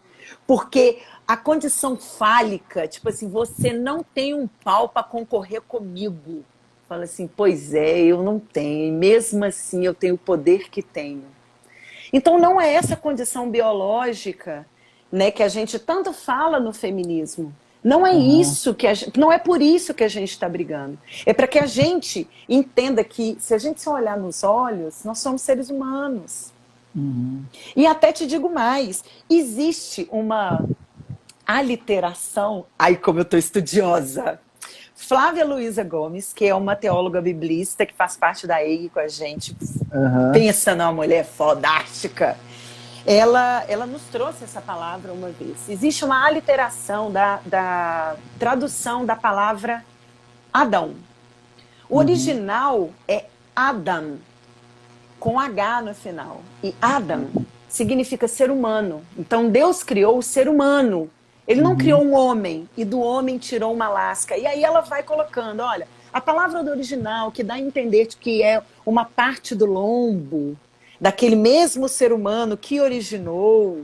porque a condição fálica, tipo assim, você não tem um pau para concorrer comigo. Fala assim, pois é, eu não tenho, e mesmo assim eu tenho o poder que tenho. Então não é essa condição biológica, né, que a gente tanto fala no feminismo. Não é isso que não é por isso que a gente está brigando. É para que a gente entenda que, se a gente só olhar nos olhos, nós somos seres humanos. E até te digo mais, existe uma aliteração, ai como eu estou estudiosa. Flávia Luiza Gomes, que é uma teóloga biblista que faz parte da EIG com a gente, pensa numa mulher fodástica. Ela nos trouxe essa palavra uma vez. Existe uma aliteração da tradução da palavra Adão. O original é Adam, com H no final. E Adam significa ser humano. Então Deus criou o ser humano. Ele não criou um homem e do homem tirou uma lasca. E aí ela vai colocando, olha, a palavra do original que dá a entender que é uma parte do lombo, daquele mesmo ser humano que originou,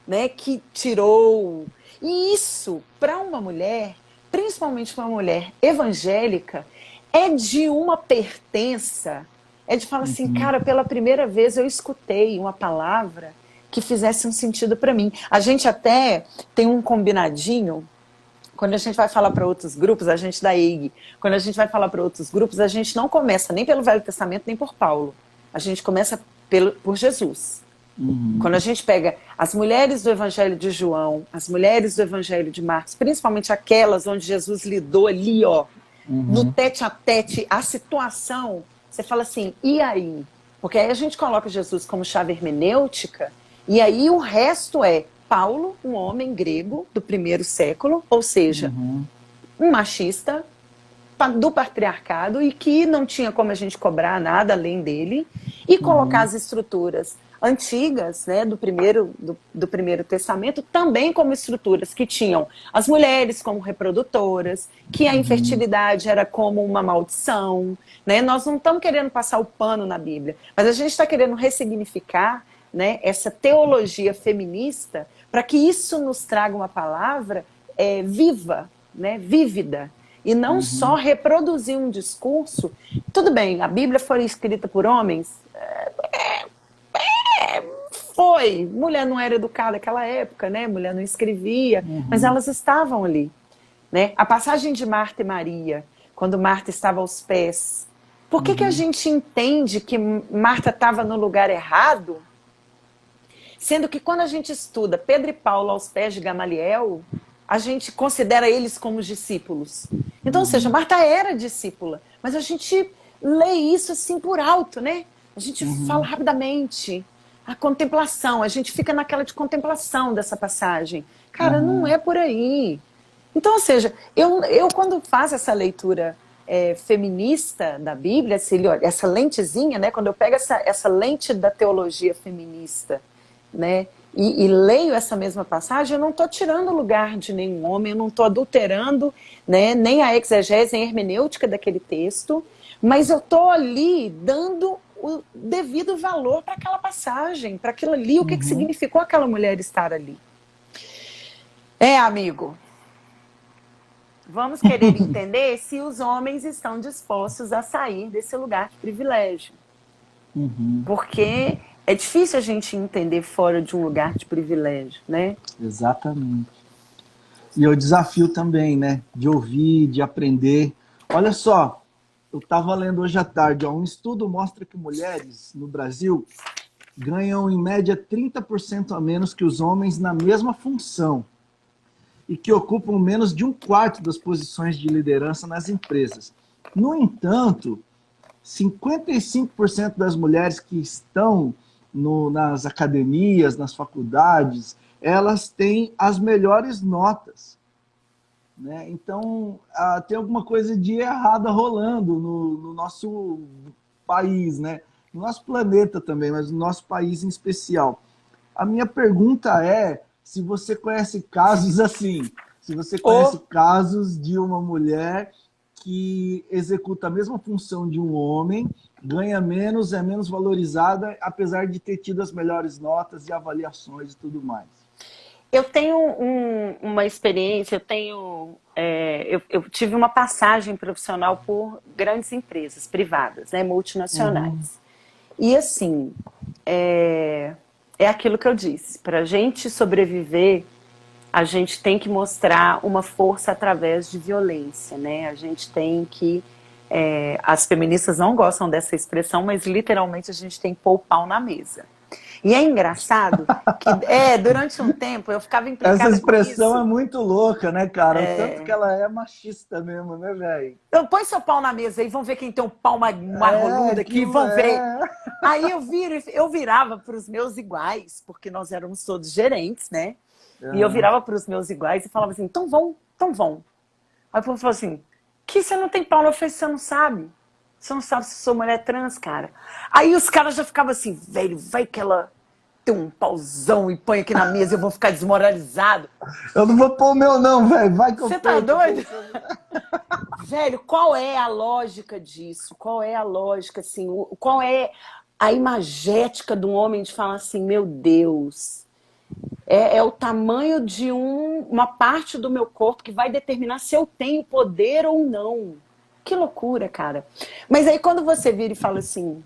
né, que tirou. E isso, para uma mulher, principalmente para uma mulher evangélica, é de uma pertença, é de falar assim, cara, pela primeira vez eu escutei uma palavra que fizesse um sentido para mim. A gente até tem um combinadinho, quando a gente vai falar para outros grupos, a gente da EIG, quando a gente vai falar para outros grupos, a gente não começa nem pelo Velho Testamento, nem por Paulo. A gente começa por Jesus. Quando a gente pega as mulheres do Evangelho de João, as mulheres do Evangelho de Marcos, principalmente aquelas onde Jesus lidou ali, ó, no tete a tete, a situação, você fala assim, e aí? Porque aí a gente coloca Jesus como chave hermenêutica, e aí o resto é Paulo, um homem grego do 1º século, ou seja, um machista do patriarcado e que não tinha como a gente cobrar nada além dele, e colocar as estruturas antigas, né, do Primeiro Testamento, também como estruturas que tinham as mulheres como reprodutoras, que a infertilidade era como uma maldição, né? Nós não estamos querendo passar o pano na Bíblia, mas a gente está querendo ressignificar, né, essa teologia feminista para que isso nos traga uma palavra viva, né, vívida, e não só reproduzir um discurso. Tudo bem, a Bíblia foi escrita por homens, foi, mulher não era educada naquela época, né? Mulher não escrevia, mas elas estavam ali, né? A passagem de Marta e Maria, quando Marta estava aos pés, por que que a gente entende que Marta estava no lugar errado? Sendo que quando a gente estuda Pedro e Paulo aos pés de Gamaliel, a gente considera eles como discípulos. Então, ou seja, Marta era discípula, mas a gente lê isso assim por alto, né? A gente fala rapidamente. A contemplação, a gente fica naquela de contemplação dessa passagem. Cara, não é por aí. Então, ou seja, eu quando faço essa leitura feminista da Bíblia, essa lentezinha, né? Quando eu pego essa lente da teologia feminista, né? E leio essa mesma passagem, eu não estou tirando o lugar de nenhum homem, eu não estou adulterando, né, nem a exegese, nem a hermenêutica daquele texto, mas eu estou ali dando o devido valor para aquela passagem, para aquilo ali, o que significou aquela mulher estar ali. Amigo, vamos querer entender se os homens estão dispostos a sair desse lugar de privilégio. Porque é difícil a gente entender fora de um lugar de privilégio, né? Exatamente. E o desafio também, né? De ouvir, de aprender. Olha só, eu estava lendo hoje à tarde, um estudo mostra que mulheres no Brasil ganham em média 30% a menos que os homens na mesma função e que ocupam menos de 1/4 das posições de liderança nas empresas. No entanto, 55% das mulheres que estão nas academias, nas faculdades, elas têm as melhores notas, né? Então, tem alguma coisa de errada rolando no nosso país, né? No nosso planeta também, mas no nosso país em especial. A minha pergunta é se você conhece casos assim, se você conhece casos de uma mulher que executa a mesma função de um homem, ganha menos, é menos valorizada, apesar de ter tido as melhores notas e avaliações e tudo mais. Eu tenho uma experiência, eu tive uma passagem profissional por grandes empresas privadas, né, multinacionais. E assim, é aquilo que eu disse, para a gente sobreviver, a gente tem que mostrar uma força através de violência, né? A gente tem que... as feministas não gostam dessa expressão, mas literalmente a gente tem que pôr o pau na mesa. E é engraçado que durante um tempo eu ficava implicada com isso. Essa expressão é muito louca, né, cara? Tanto que ela é machista mesmo, né, velho? Então põe seu pau na mesa aí, vão ver quem tem um pau marroludo aqui, vão ver. Aí eu virava para os meus iguais, porque nós éramos todos gerentes, né? E eu virava para os meus iguais e falava assim, então vão. Aí o povo falou assim, que você não tem pau? Eu falei, você não sabe. Você não sabe se eu sou mulher trans, cara. Aí os caras já ficavam assim, velho, vai que ela tem um pauzão e põe aqui na mesa e eu vou ficar desmoralizado. Eu não vou pôr o meu não, velho. Vai que eu Você tá doido? Velho, qual é a lógica disso? Qual é a lógica, assim, qual é a imagética de um homem de falar assim, meu Deus, é o tamanho de uma parte do meu corpo que vai determinar se eu tenho poder ou não. Que loucura, cara. Mas aí quando você vira e fala assim,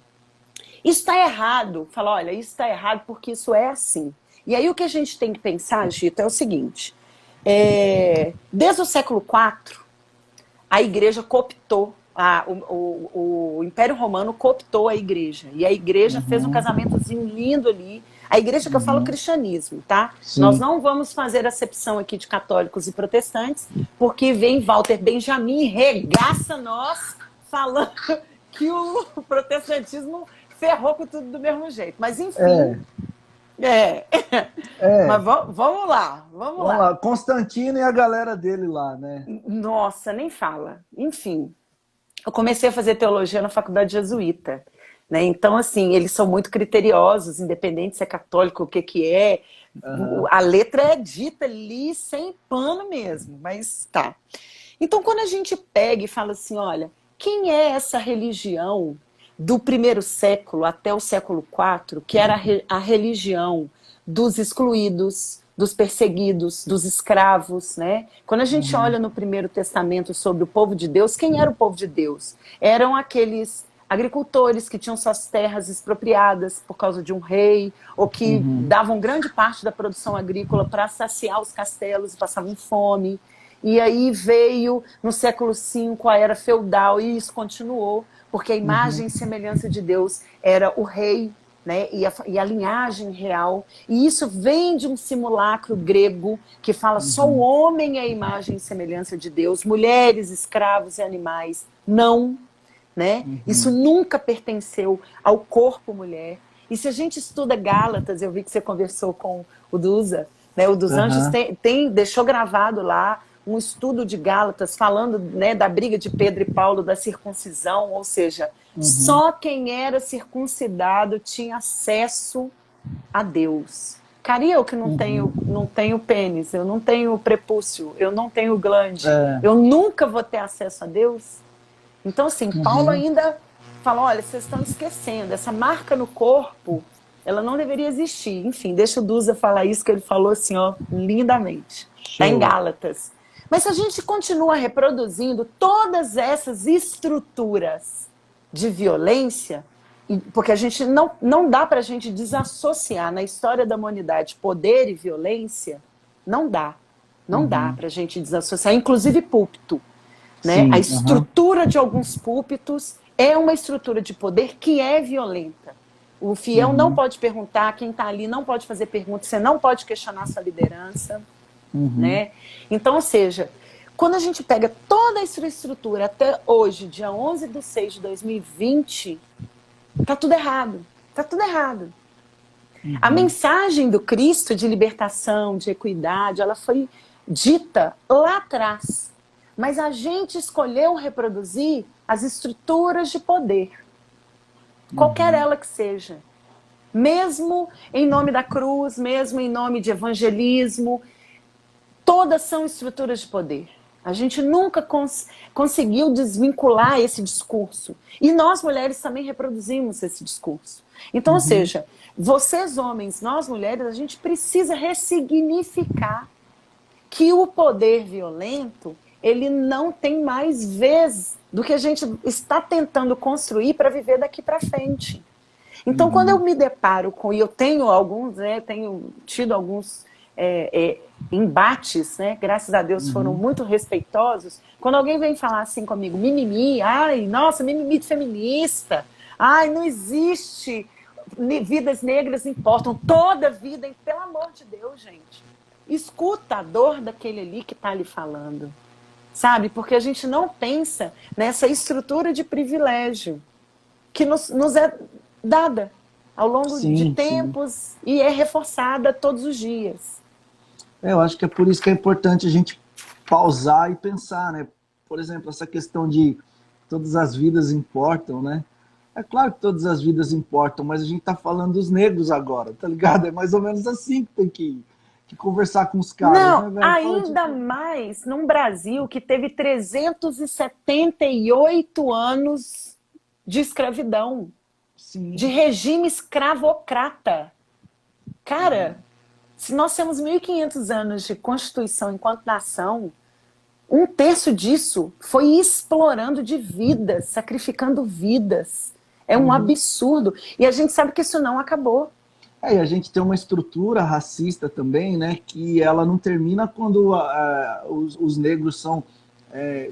isso está errado, fala, olha, isso está errado porque isso é assim. E aí o que a gente tem que pensar, Gito, é o seguinte, desde o século IV, a igreja cooptou, o Império Romano cooptou a igreja, e a igreja fez um casamentozinho lindo ali. A igreja que eu falo cristianismo, tá? Sim. Nós não vamos fazer acepção aqui de católicos e protestantes, porque vem Walter Benjamin e regaça nós falando que o protestantismo ferrou com tudo do mesmo jeito. Mas enfim... Mas vamos lá. Constantino e a galera dele lá, né? Nossa, nem fala. Enfim, eu comecei a fazer teologia na faculdade jesuíta, né? Então, assim, eles são muito criteriosos, independente se é católico, o que que é. Aham. A letra é dita ali sem pano mesmo, mas tá. Então, quando a gente pega e fala assim, olha, quem é essa religião do primeiro século até o século IV, que era a religião dos excluídos, dos perseguidos, dos escravos, né? Quando a gente Uhum. olha no Primeiro Testamento sobre o povo de Deus, quem era o povo de Deus? Eram aqueles agricultores que tinham suas terras expropriadas por causa de um rei, ou que Uhum. davam grande parte da produção agrícola para saciar os castelos e passavam fome. E aí veio, no século V, a era feudal, e isso continuou, porque a Uhum. imagem e semelhança de Deus era o rei, né, e a linhagem real. E isso vem de um simulacro grego que fala só o Uhum. homem é a imagem e semelhança de Deus, mulheres, escravos e animais. Não, né? Isso Uhum. nunca pertenceu ao corpo mulher. E se a gente estuda Gálatas, eu vi que você conversou com o Duza, né? O dos Anjos Aham. deixou gravado lá um estudo de Gálatas falando, né, da briga de Pedro e Paulo, da circuncisão, ou seja, Uhum. só quem era circuncidado tinha acesso a Deus. Cara, e eu que Uhum. não tenho pênis, eu não tenho prepúcio, eu não tenho glande, É. eu nunca vou ter acesso a Deus? Então, assim, Paulo Uhum. ainda fala, olha, vocês estão esquecendo, essa marca no corpo, ela não deveria existir. Enfim, deixa o Duza falar isso, que ele falou assim, ó, lindamente. Está em Show. Gálatas. Mas se a gente continua reproduzindo todas essas estruturas de violência, porque a gente não dá para a gente desassociar na história da humanidade poder e violência, não dá. Não dá Uhum. para a gente desassociar, inclusive púlpito. Né? A Sim. Aham. estrutura de alguns púlpitos é uma estrutura de poder que é violenta. O fiel não Uhum. pode perguntar, quem está ali não pode fazer perguntas, você não pode questionar sua liderança. Uhum. Né? Então, ou seja, quando a gente pega toda essa estrutura até hoje, dia 11 de 6 de 2020, está tudo errado. Está tudo errado. A Uhum. mensagem do Cristo de libertação, de equidade, ela foi dita lá atrás. Mas a gente escolheu reproduzir as estruturas de poder, qualquer Uhum. ela que seja. Mesmo em nome da cruz, mesmo em nome de evangelismo, todas são estruturas de poder. A gente nunca conseguiu desvincular esse discurso. E nós, mulheres, também reproduzimos esse discurso. Então, ou Uhum. seja, vocês, homens, nós, mulheres, a gente precisa ressignificar que o poder violento, ele não tem mais vez do que a gente está tentando construir para viver daqui para frente. Então, quando eu Uhum. me deparo com, e eu tenho alguns, né, tenho tido alguns embates, né, graças a Deus foram Uhum. muito respeitosos, quando alguém vem falar assim comigo, mimimi, ai, nossa, mimimi de feminista, ai, não existe, vidas negras importam, toda vida, pelo amor de Deus, gente, escuta a dor daquele ali que está lhe falando, sabe? Porque a gente não pensa nessa estrutura de privilégio que nos é dada ao longo de Sim, sim. tempos e é reforçada todos os dias. Eu acho que é por isso que é importante a gente pausar e pensar, né? Por exemplo, essa questão de todas as vidas importam, né? É claro que todas as vidas importam, mas a gente tá falando dos negros agora, tá ligado? É mais ou menos assim que tem que conversar com os caras, Não, né, velho? Fala ainda tipo, mais num Brasil que teve 378 anos de escravidão, de sim, regime escravocrata. Cara, se nós temos 1.500 anos de Constituição enquanto nação, um terço disso foi explorando de vidas, sacrificando vidas. É um uhum. absurdo. E a gente sabe que isso não acabou. É, e a gente tem uma estrutura racista também, né? Que ela não termina quando os negros são é,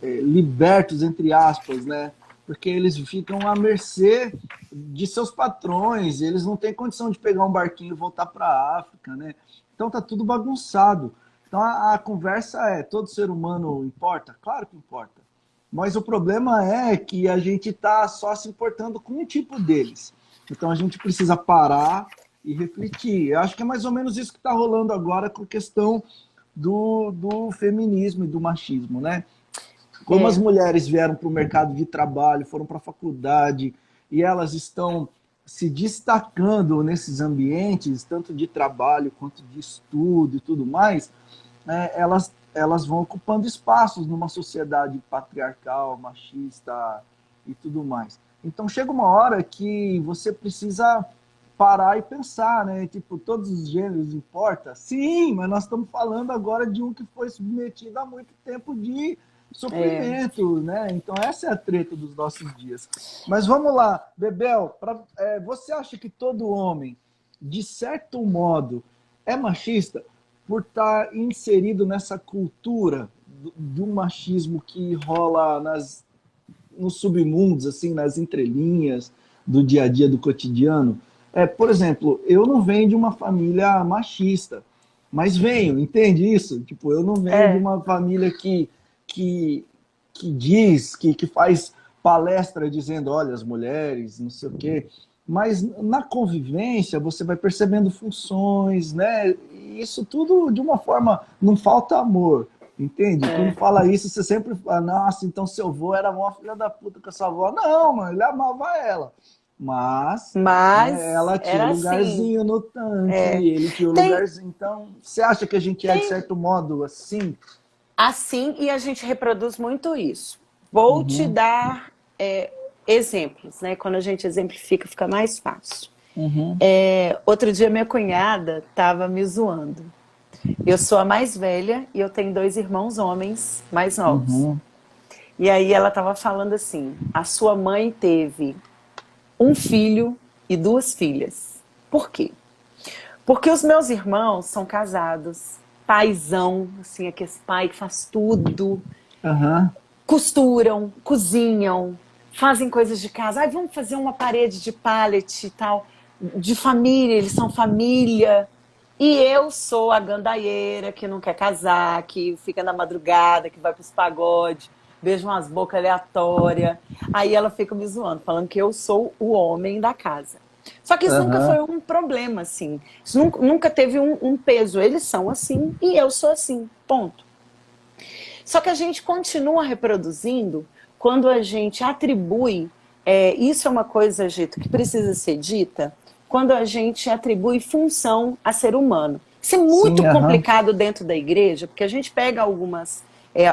libertos, entre aspas, né? Porque eles ficam à mercê de seus patrões, eles não têm condição de pegar um barquinho e voltar para a África, né? Então tá tudo bagunçado. Então a conversa é, todo ser humano importa? Claro que importa. Mas o problema é que a gente está só se importando com um tipo deles. Então a gente precisa parar e refletir. Eu acho que é mais ou menos isso que está rolando agora com a questão do feminismo e do machismo, né? Como as É, mulheres vieram para o mercado de trabalho, foram para a faculdade e elas estão se destacando nesses ambientes, tanto de trabalho quanto de estudo e tudo mais, elas vão ocupando espaços numa sociedade patriarcal, machista e tudo mais. Então chega uma hora que você precisa parar e pensar, né? Tipo, todos os gêneros importam? Sim, mas nós estamos falando agora de um que foi submetido a muito tempo de sofrimento, né? Então essa é a treta dos nossos dias. Mas vamos lá, Bebel, você acha que todo homem, de certo modo, é machista por estar inserido nessa cultura do machismo que rola nos submundos, assim, nas entrelinhas do dia a dia, do cotidiano? Por exemplo, eu não venho de uma família machista, mas venho, entende isso? Tipo, eu não venho de uma família que diz, que faz palestra dizendo, olha, as mulheres, não sei o quê. Mas na convivência você vai percebendo funções, né? E isso tudo de uma forma, não falta amor, entende? Quando fala isso, você sempre fala, nossa, então seu avô era uma filha da puta com a sua avó. Não, mano, ele amava ela. Mas né, ela tinha um lugarzinho assim, no tanque, ele tinha um lugarzinho. Então, você acha que a gente é, de certo modo, assim? Assim, e a gente reproduz muito isso. Vou te dar exemplos, né? Quando a gente exemplifica, fica mais fácil. Outro dia, minha cunhada estava me zoando. Eu sou a mais velha e eu tenho 2 irmãos homens mais novos. E aí ela estava falando assim, a sua mãe teve 1 filho e 2 filhas. Por quê? Porque os meus irmãos são casados, paizão, assim, aquele pai que faz tudo, costuram, cozinham, fazem coisas de casa. Vamos fazer uma parede de pallet e tal, de família, eles são família. E eu sou a gandaieira que não quer casar, que fica na madrugada, que vai pros pagodes, beija umas bocas aleatórias. Aí ela fica me zoando, falando que eu sou o homem da casa. Só que isso nunca foi um problema, assim. Isso nunca teve um peso. Eles são assim e eu sou assim, ponto. Só que a gente continua reproduzindo quando a gente atribui, isso é uma coisa, Gito, que precisa ser dita, quando a gente atribui função a ser humano. Isso é muito complicado dentro da igreja, porque a gente pega algumas,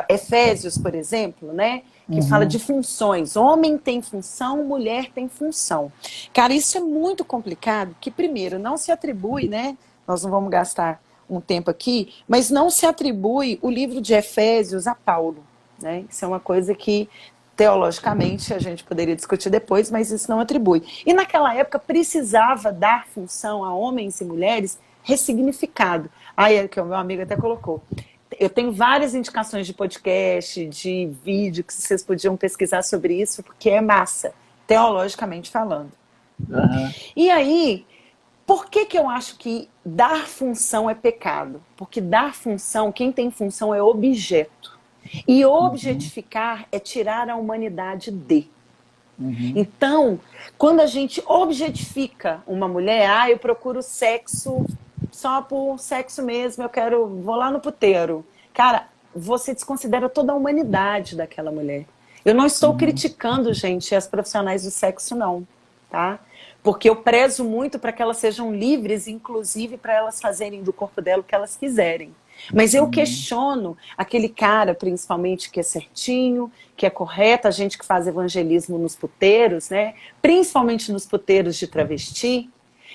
Efésios, por exemplo, né? Que fala de funções. Homem tem função, mulher tem função. Cara, isso é muito complicado, que primeiro, não se atribui, né? Nós não vamos gastar um tempo aqui, mas não se atribui o livro de Efésios a Paulo, né? Isso é uma coisa que, teologicamente, a gente poderia discutir depois, mas isso não atribui. E naquela época precisava dar função a homens e mulheres ressignificado. Aí é que o meu amigo até colocou. Eu tenho várias indicações de podcast, de vídeo, que vocês podiam pesquisar sobre isso, porque é massa, teologicamente falando. E aí, por que eu acho que dar função é pecado? Porque dar função, quem tem função é objeto. E objetificar é tirar a humanidade de. Então, quando a gente objetifica uma mulher, eu procuro sexo só por sexo mesmo, vou lá no puteiro. Cara, você desconsidera toda a humanidade daquela mulher. Eu não estou criticando, gente, as profissionais do sexo, não, tá? Porque eu prezo muito para que elas sejam livres, inclusive para elas fazerem do corpo dela o que elas quiserem. Mas eu questiono aquele cara, principalmente, que é certinho, que é correto, a gente que faz evangelismo nos puteiros, né? Principalmente nos puteiros de travesti,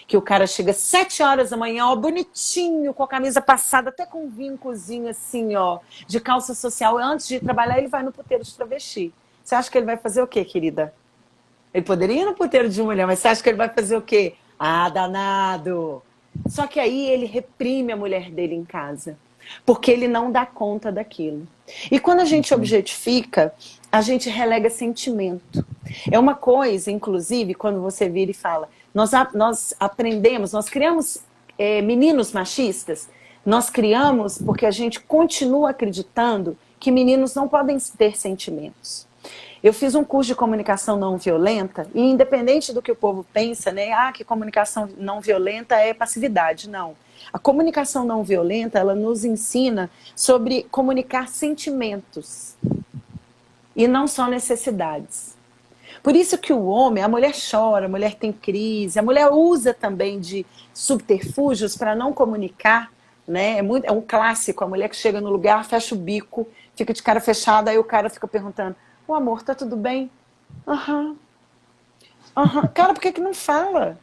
que o cara chega às 7 horas da manhã, ó, bonitinho, com a camisa passada, até com um vincozinho assim, ó, de calça social. Antes de trabalhar, ele vai no puteiro de travesti. Você acha que ele vai fazer o quê, querida? Ele poderia ir no puteiro de mulher, mas você acha que ele vai fazer o quê? Ah, danado! Só que aí ele reprime a mulher dele em casa, porque ele não dá conta daquilo. E quando a gente objetifica, a gente relega sentimento. É uma coisa, inclusive, quando você vira e fala, nós aprendemos, nós criamos meninos machistas, nós criamos porque a gente continua acreditando que meninos não podem ter sentimentos. Eu fiz um curso de comunicação não violenta, e independente do que o povo pensa, né, que comunicação não violenta é passividade, não. A comunicação não violenta, ela nos ensina sobre comunicar sentimentos, e não só necessidades. Por isso que o homem, a mulher chora, a mulher tem crise, a mulher usa também de subterfúgios para não comunicar, né? É um clássico, a mulher que chega no lugar, fecha o bico, fica de cara fechada, aí o cara fica perguntando, ô amor, tá tudo bem? Aham, aham. Cara, por que que não fala?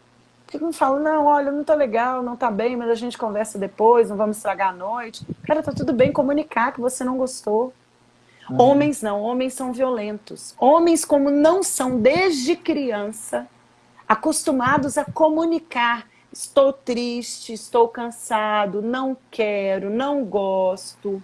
Por que que não fala, não, olha, não tá legal, não tá bem, mas a gente conversa depois, não vamos estragar a noite. Cara, tá tudo bem comunicar que você não gostou. Uhum. Homens não, homens são violentos. Homens, como não são desde criança acostumados a comunicar, estou triste, estou cansado, não quero, não gosto.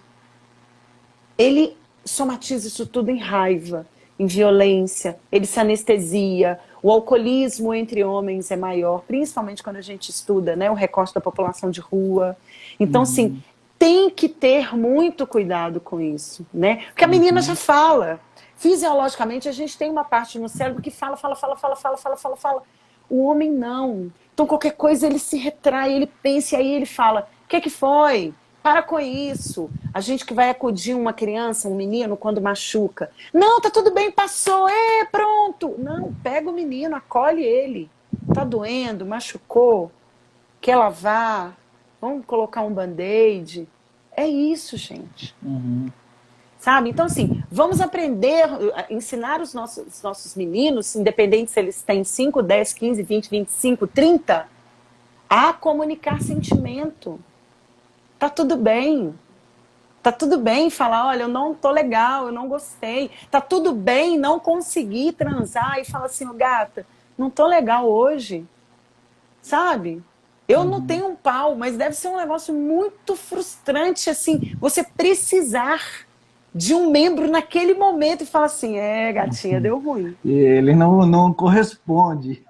Ele somatiza isso tudo em raiva, em violência, ele se anestesia. O alcoolismo entre homens é maior, principalmente quando a gente estuda, né, o recorte da população de rua. Então, assim, Uhum. tem que ter muito cuidado com isso, né? Porque a menina já Uhum. fala. Fisiologicamente, a gente tem uma parte no cérebro que fala, fala, fala, fala, fala, fala, fala, fala. O homem não. Então, qualquer coisa ele se retrai, ele pensa, e aí ele fala: o que que foi? Para com isso. A gente que vai acudir uma criança, um menino, quando machuca. Não, tá tudo bem, passou, pronto. Não, pega o menino, acolhe ele. Tá doendo, machucou, quer lavar, vamos colocar um band-aid. É isso, gente. Uhum. Sabe? Então, assim, vamos aprender, ensinar os nossos meninos, independente se eles têm 5, 10, 15, 20, 25, 30, a comunicar sentimento. Tá tudo bem. Tá tudo bem falar, olha, eu não tô legal, eu não gostei. Tá tudo bem não conseguir transar e falar assim, oh, gata, não tô legal hoje. Sabe? Eu não Uhum. tenho um pau, mas deve ser um negócio muito frustrante, assim, você precisar de um membro naquele momento e falar assim, gatinha, deu ruim. E ele não corresponde.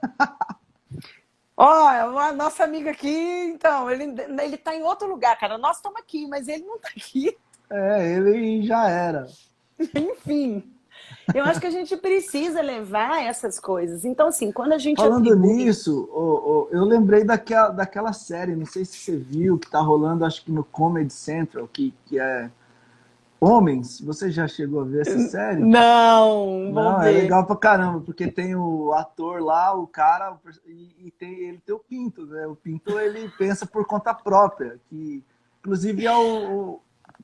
Ó, a nossa amiga aqui, então, ele tá em outro lugar, cara. Nós estamos aqui, mas ele não tá aqui. É, ele já era. Enfim, eu acho que a gente precisa levar essas coisas. Então, assim, quando a gente Falando atribui... nisso, eu lembrei daquela série, não sei se você viu, que tá rolando, acho que no Comedy Central, que é Homens. Você já chegou a ver essa série? Não, vou Não, é ver. legal pra caramba, porque tem o ator lá, o cara, ele tem o Pinto, né? O Pinto, ele pensa por conta própria, que inclusive é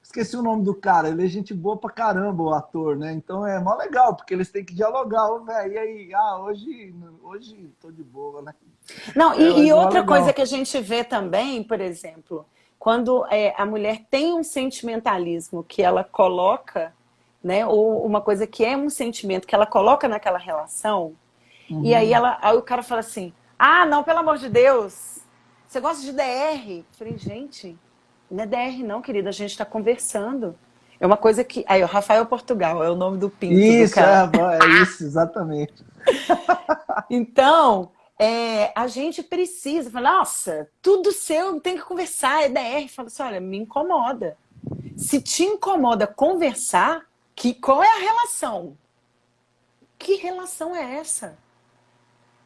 esqueci o nome do cara, ele é gente boa pra caramba, o ator, né? Então é mó legal, porque eles têm que dialogar, ô, velho, e aí? Ah, hoje tô de boa, né? Não, É, e mas é mó outra coisa legal. que a gente vê também, por exemplo, quando a mulher tem um sentimentalismo que ela coloca, né, ou uma coisa que é um sentimento que ela coloca naquela relação, e aí, Uhum. aí o cara fala assim, ah, não, pelo amor de Deus, você gosta de DR? Eu falei, gente, não é DR não, querida, a gente está conversando. É uma coisa que... Aí, o Rafael Portugal é o nome do pinto do Isso, cara. é isso, exatamente. Então, a gente precisa falar, nossa, tudo seu tem que conversar, é DR. Fala assim, olha, me incomoda. Se te incomoda conversar, qual é a relação? Que relação é essa?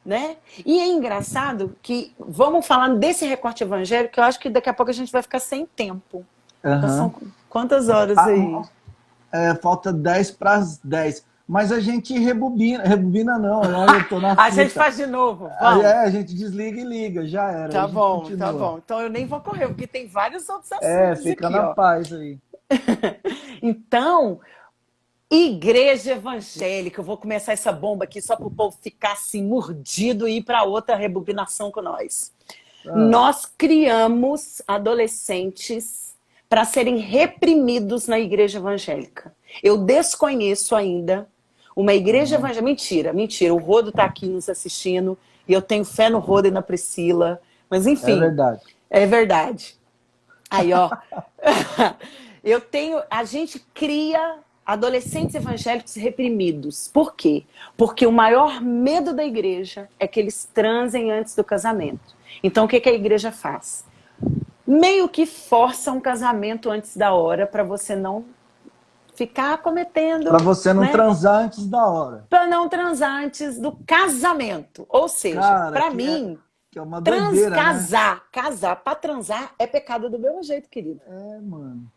Né? E é engraçado que, vamos falar desse recorte evangélico, que eu acho que daqui a pouco a gente vai ficar sem tempo. Já são Aham. quantas horas aí? Falta 10 para as 10. Mas a gente rebobina. Rebobina não, olha, eu tô na A gente fita. faz de novo, vamos. A gente desliga e liga, já era. Aí a Tá gente bom, tá continua. bom. Então eu nem vou correr, porque tem vários outros É, assuntos fica aqui, na ó. paz aí. Então, igreja evangélica, eu vou começar essa bomba aqui só para o povo ficar assim mordido e ir para outra rebobinação com nós. Ah, Nós criamos adolescentes para serem reprimidos na igreja evangélica. Eu desconheço ainda uma igreja aham. evangélica. Mentira, mentira. O Rodo está aqui nos assistindo e eu tenho fé no Rodo e na Priscila. Mas É enfim, verdade. é verdade. Aí, ó, a gente cria adolescentes evangélicos reprimidos. Por quê? Porque o maior medo da igreja é que eles transem antes do casamento. Então, o que a igreja faz? Meio que força um casamento antes da hora para você não ficar Para cometendo, você não né? transar antes da hora. Para não transar antes do casamento. Ou seja, Cara, para mim, que é uma doideira, né? casar para transar é pecado do mesmo jeito, querido. É, mano.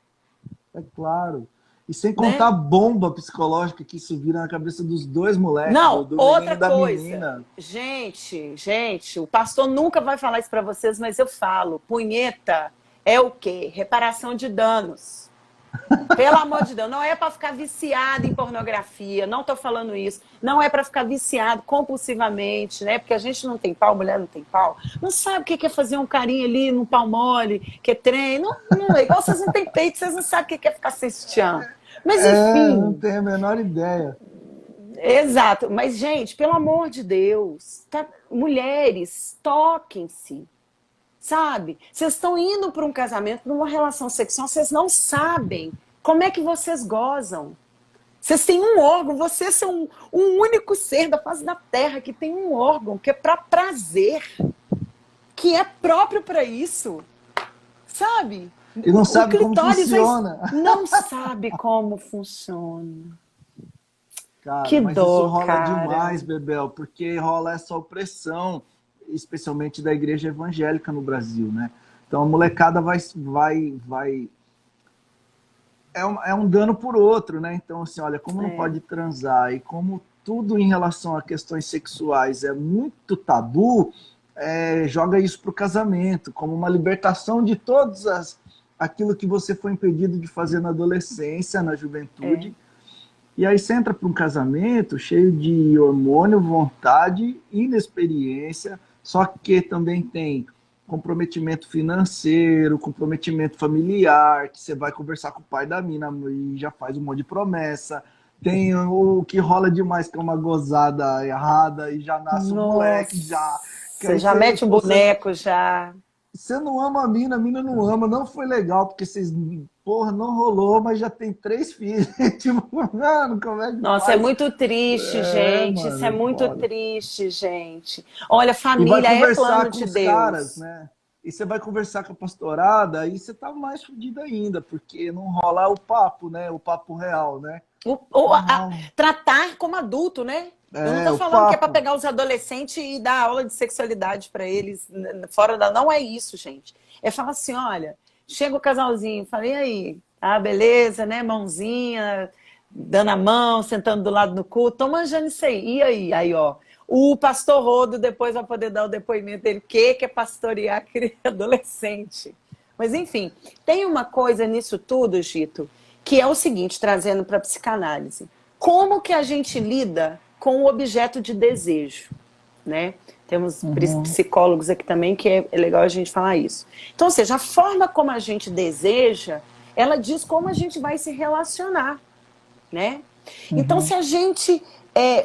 É claro. E sem contar né? a bomba psicológica que isso vira na cabeça dos dois moleques, Não, do menino outra e da coisa. menina. Gente, o pastor nunca vai falar isso para vocês, mas eu falo. Punheta é o quê? Reparação de danos. Pelo amor de Deus, não é para ficar viciado em pornografia, não estou falando isso. Não é para ficar viciado compulsivamente, né? Porque a gente não tem pau, mulher não tem pau. Não sabe o que é fazer um carinho ali no pau mole, que é trem. Não é igual vocês não têm peito, vocês não sabem o que é ficar se estiando. Mas Não enfim, tenho a menor ideia. exato. Mas, gente, pelo amor de Deus, tá? Mulheres, toquem-se. Sabe? Vocês estão indo para um casamento, para uma relação sexual, vocês não sabem como é que vocês gozam. Vocês têm um órgão, vocês são um único ser da face da Terra que tem um órgão que é para prazer, que é próprio para isso. Sabe? E não O sabe como clitóris funciona. não sabe como funciona. Cara, Que mas isso dor, rola cara. demais, Bebel, porque rola essa opressão, especialmente da igreja evangélica no Brasil, né? Então a molecada vai é um dano por outro, né? Então, assim, olha, como não É, pode transar e como tudo em relação a questões sexuais é muito tabu, joga isso para o casamento, como uma libertação de aquilo que você foi impedido de fazer na adolescência, na é. juventude. E aí você entra para um casamento cheio de hormônio, vontade, inexperiência, só que também tem comprometimento financeiro, comprometimento familiar, que você vai conversar com o pai da mina e já faz um monte de promessa. Tem o que rola demais, que é uma gozada errada e já nasce um moleque já. Que Nossa, aí já você, mete um pô, boneco já. você não ama a mina não ama, não foi legal, porque vocês, porra, não rolou, mas já tem 3 filhos. Tipo, mano, como é que Nossa, é faz? muito triste, É, gente. Isso mano, é é muito foda. triste, gente. Olha, E vai família é conversar plano com de os caras, Deus. né? E você vai conversar com a pastorada, aí você tá mais fudido ainda, porque não rola o papo, né? O papo real, né? Ou Não rola. tratar como adulto, né? Eu não tô O falando que é para papo. pegar os adolescentes e dar aula de sexualidade para eles fora da. Não é isso, gente. É falar assim: olha, chega o casalzinho, fala, e aí? Ah, beleza, né? Mãozinha, dando a mão, sentando do lado do culto, tô manjando isso aí. E aí? Aí, ó. O pastor Rodo depois vai poder dar o depoimento dele. O que é pastorear adolescente? Mas, enfim, tem uma coisa nisso tudo, Gito, que é o seguinte, trazendo para a psicanálise. Como que a gente lida com o objeto de desejo, né? Temos Uhum, psicólogos aqui também que é legal a gente falar isso. Então, ou seja, a forma como a gente deseja, ela diz como a gente vai se relacionar, né? Então, uhum, se a gente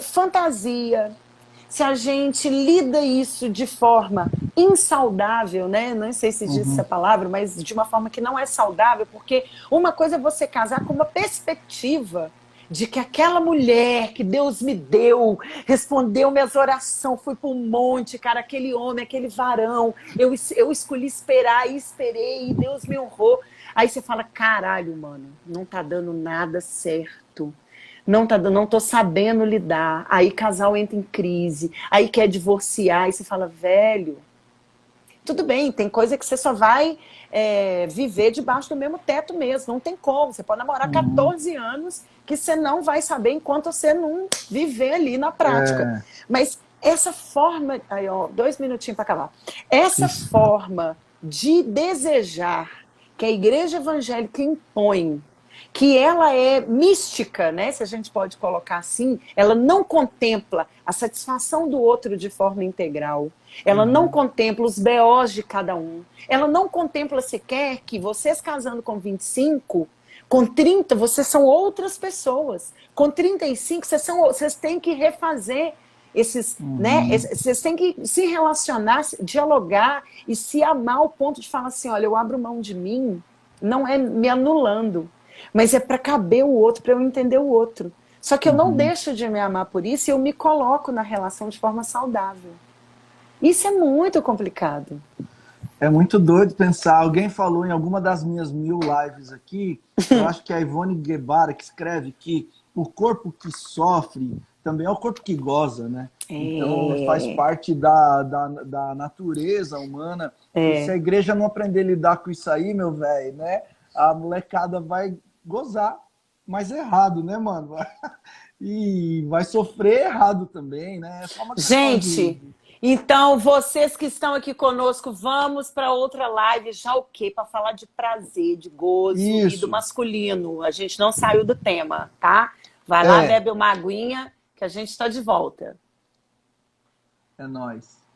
fantasia, se a gente lida isso de forma insaudável, né? Não sei se diz essa uhum, palavra, mas de uma forma que não é saudável, porque uma coisa é você casar com uma perspectiva de que aquela mulher que Deus me deu, respondeu minhas orações, fui para um monte, cara, aquele homem, aquele varão, eu escolhi esperar e esperei e Deus me honrou. Aí você fala, caralho, mano, não tá dando nada certo. Não tô sabendo lidar. Aí casal entra em crise, aí quer divorciar, e você fala, velho, tudo bem, tem coisa que você só vai viver debaixo do mesmo teto mesmo, não tem como. Você pode namorar uhum. 14 anos que você não vai saber enquanto você não viver ali na prática. É, Mas essa forma, aí ó, 2 minutinhos para acabar. Essa isso. forma de desejar que a igreja evangélica impõe, que ela é mística, né, se a gente pode colocar assim, ela não contempla a satisfação do outro de forma integral, ela não Uhum, contempla os BOs de cada um, ela não contempla sequer que vocês casando com 25, com 30 vocês são outras pessoas, com 35 vocês têm que refazer esses, né, uhum. vocês têm que se relacionar, dialogar e se amar ao ponto de falar assim, olha, eu abro mão de mim, não é me anulando, mas é para caber o outro, para eu entender o outro. Só que eu não Uhum. deixo de me amar por isso e eu me coloco na relação de forma saudável. Isso é muito complicado. É muito doido pensar. Alguém falou em alguma das minhas 1000 lives aqui, eu acho que é a Ivone Guevara que escreve que o corpo que sofre também é o corpo que goza, né? Então faz É, parte da natureza humana. E se a é, igreja não aprender a lidar com isso aí, meu velho, né? A molecada vai gozar. mas errado, né, mano? E vai sofrer errado também, né? É só uma questão Gente, então vocês que estão aqui conosco, vamos para outra live já o quê? Para falar de prazer, de gozo e do Isso, masculino. A gente não saiu do tema, tá? Vai lá, é, bebe uma aguinha, que a gente está de volta. é nóis.